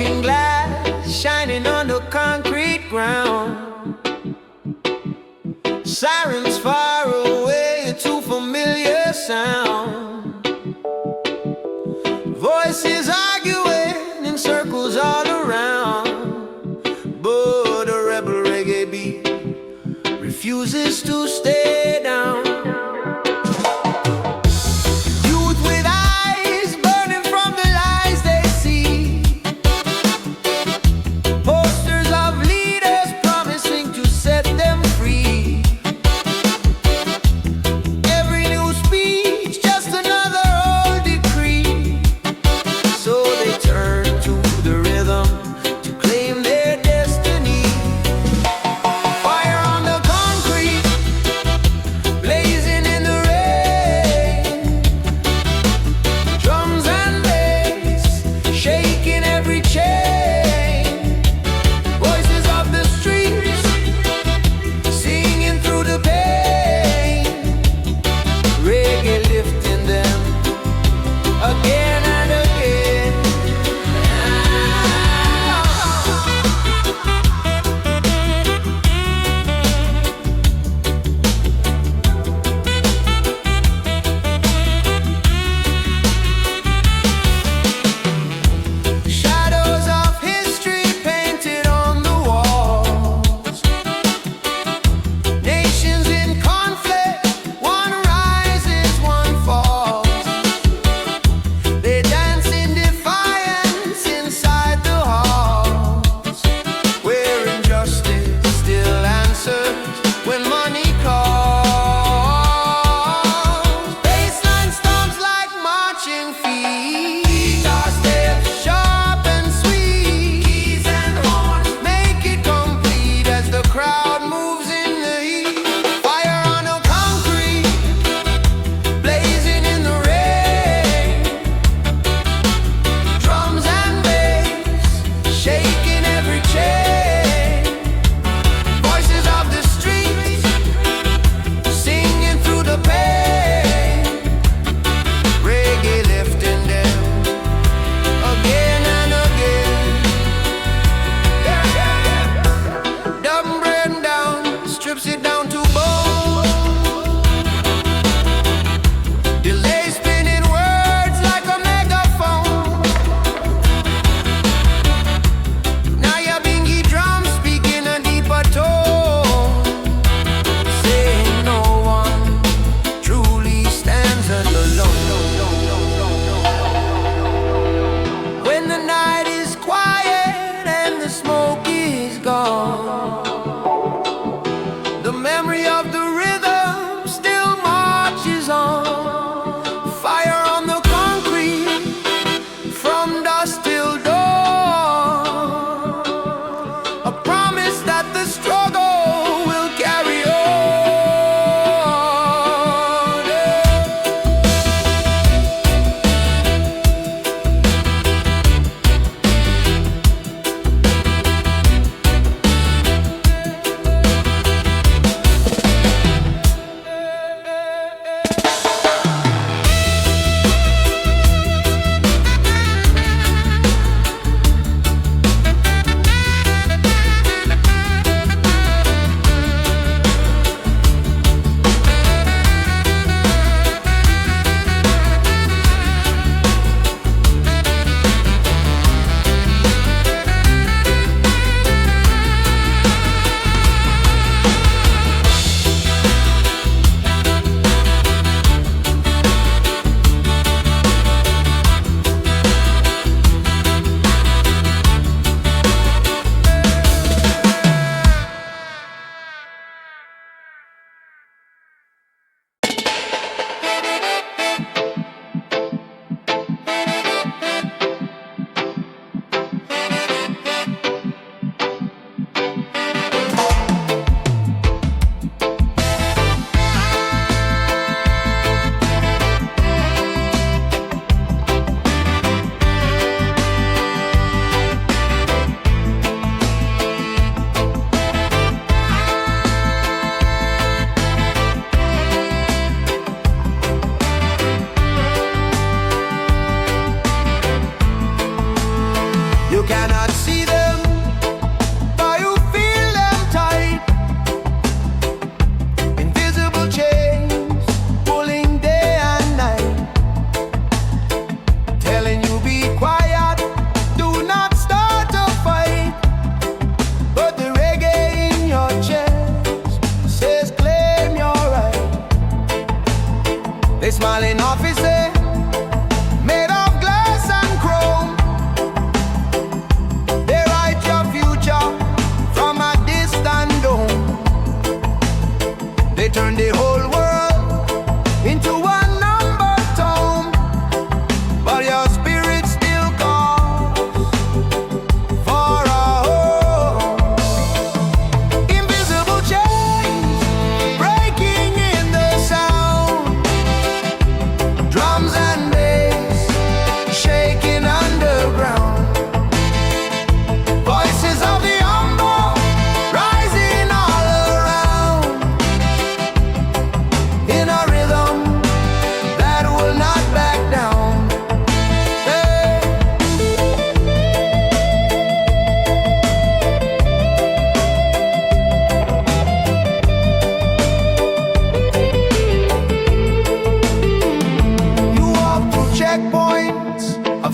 broken glass shining on the concrete ground. Sirens far away, a too familiar sound. Voices arguing in circles all around, but a rebel reggae beat refuses to stay down. Youth with eyes burning from the lies they see, posters of leaders promising to set them free. Every new speech just another old decree. So they turn to the rhythm to claim their destiny. Fire on the concrete,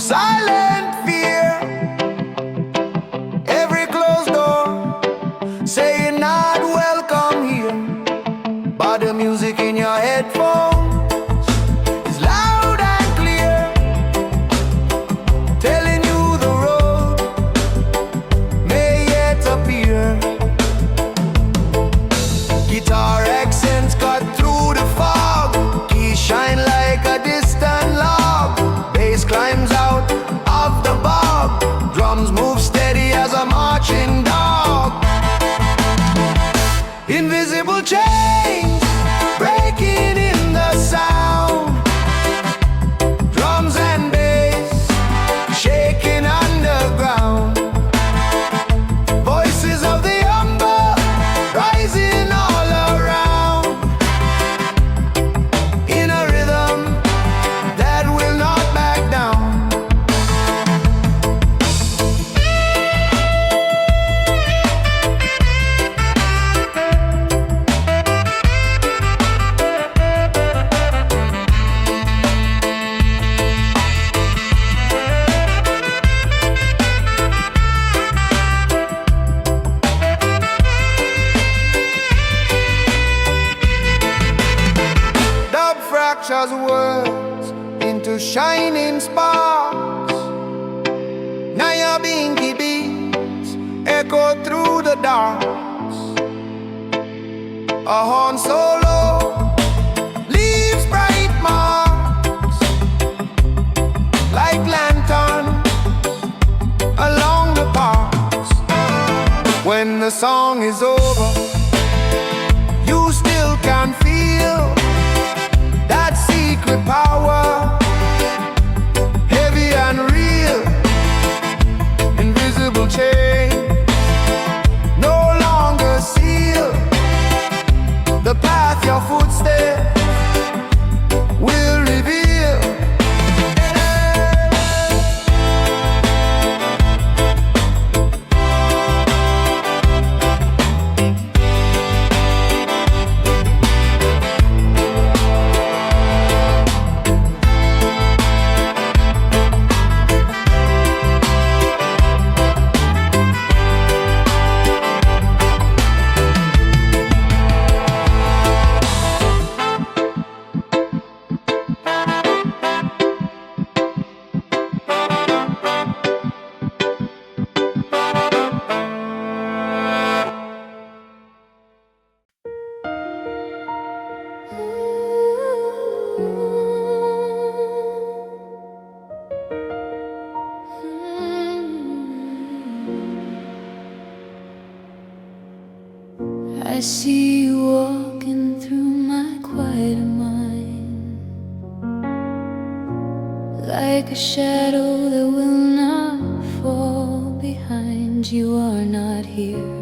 silent fear. Every closed door saying not welcome here. But the music in your headphones is loud and clear, telling you the road may yet appear. Guitar accents cut through the fog, keys shine like a distant log. Bass climbs out of the bog, drums move steady as a marching dog. Invisible chains breaking in the sound, drums and bass shaking underground. Voices of the humble rising all around, in a rhythm that will not back down. Dub fractures words into shining sparks. Now your binky beats echo through the dark. A horn solo leaves bright marks, like lanterns along the paths. When the song is over, you still can feel that secret power, heavy and real. Invisible chain no longer seal the path your footsteps will reveal. I see you walking through my quiet mind, like a shadow that will not fall behind. You are not here,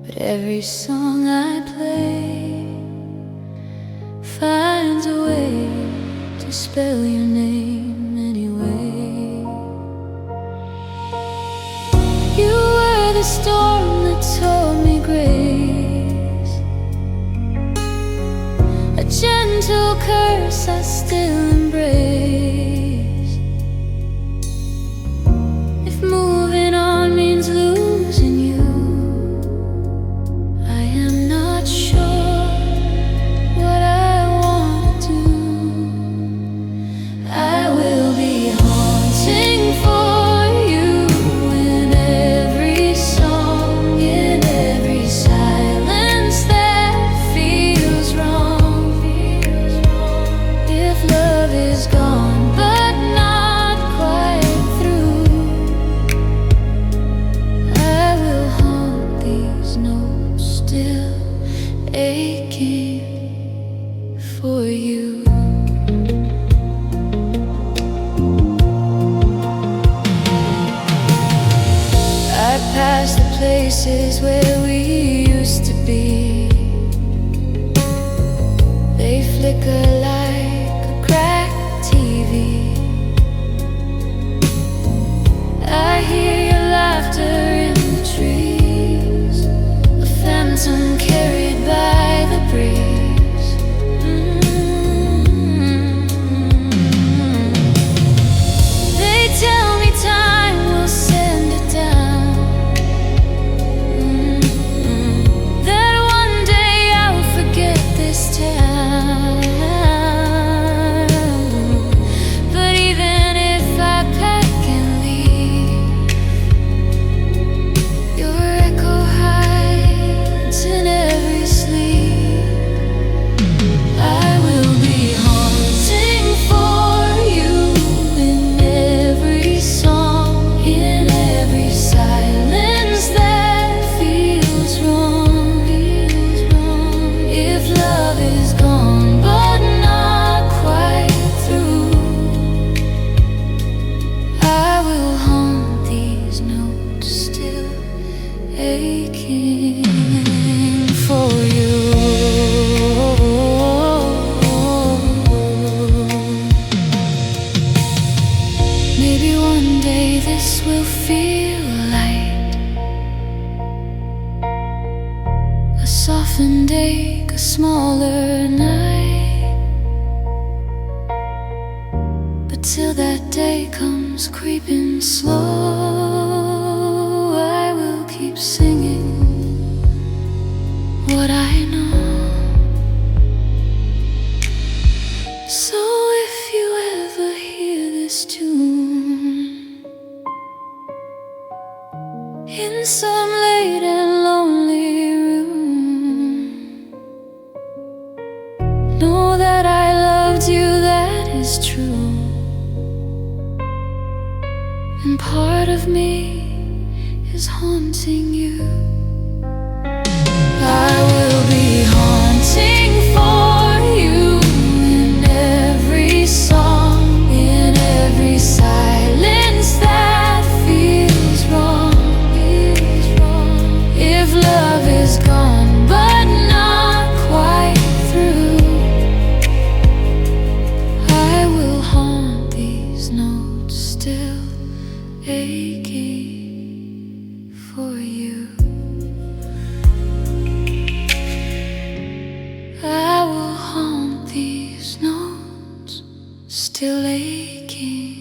but every song I play finds a way to spell your name anyway. You were the storm that taught me grace, a gentle curse I still embrace. If moving on means losing you, I am not sure what I want to do. I will be haunting for you in every song, in every silence that feels wrong. If love is gone but not quite through, I will haunt these notes still aching for you. I pass the places where we used to be. They flicker like a cracked TV. I hear your laughter in the trees, a phantom carried by the breeze. Maybe one day this will feel light, a softened ache, a smaller night. But till that day comes creeping slow, I will keep singing what I know. So if you ever hear this tune in some late and lonely room, know that I loved you, that is true. And part of me is haunting you. I will be haunting for you in every song, in every silence that feels wrong. If love is gone but not quite through, I will haunt these notes still aching for you. I will haunt these notes still aching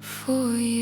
for you.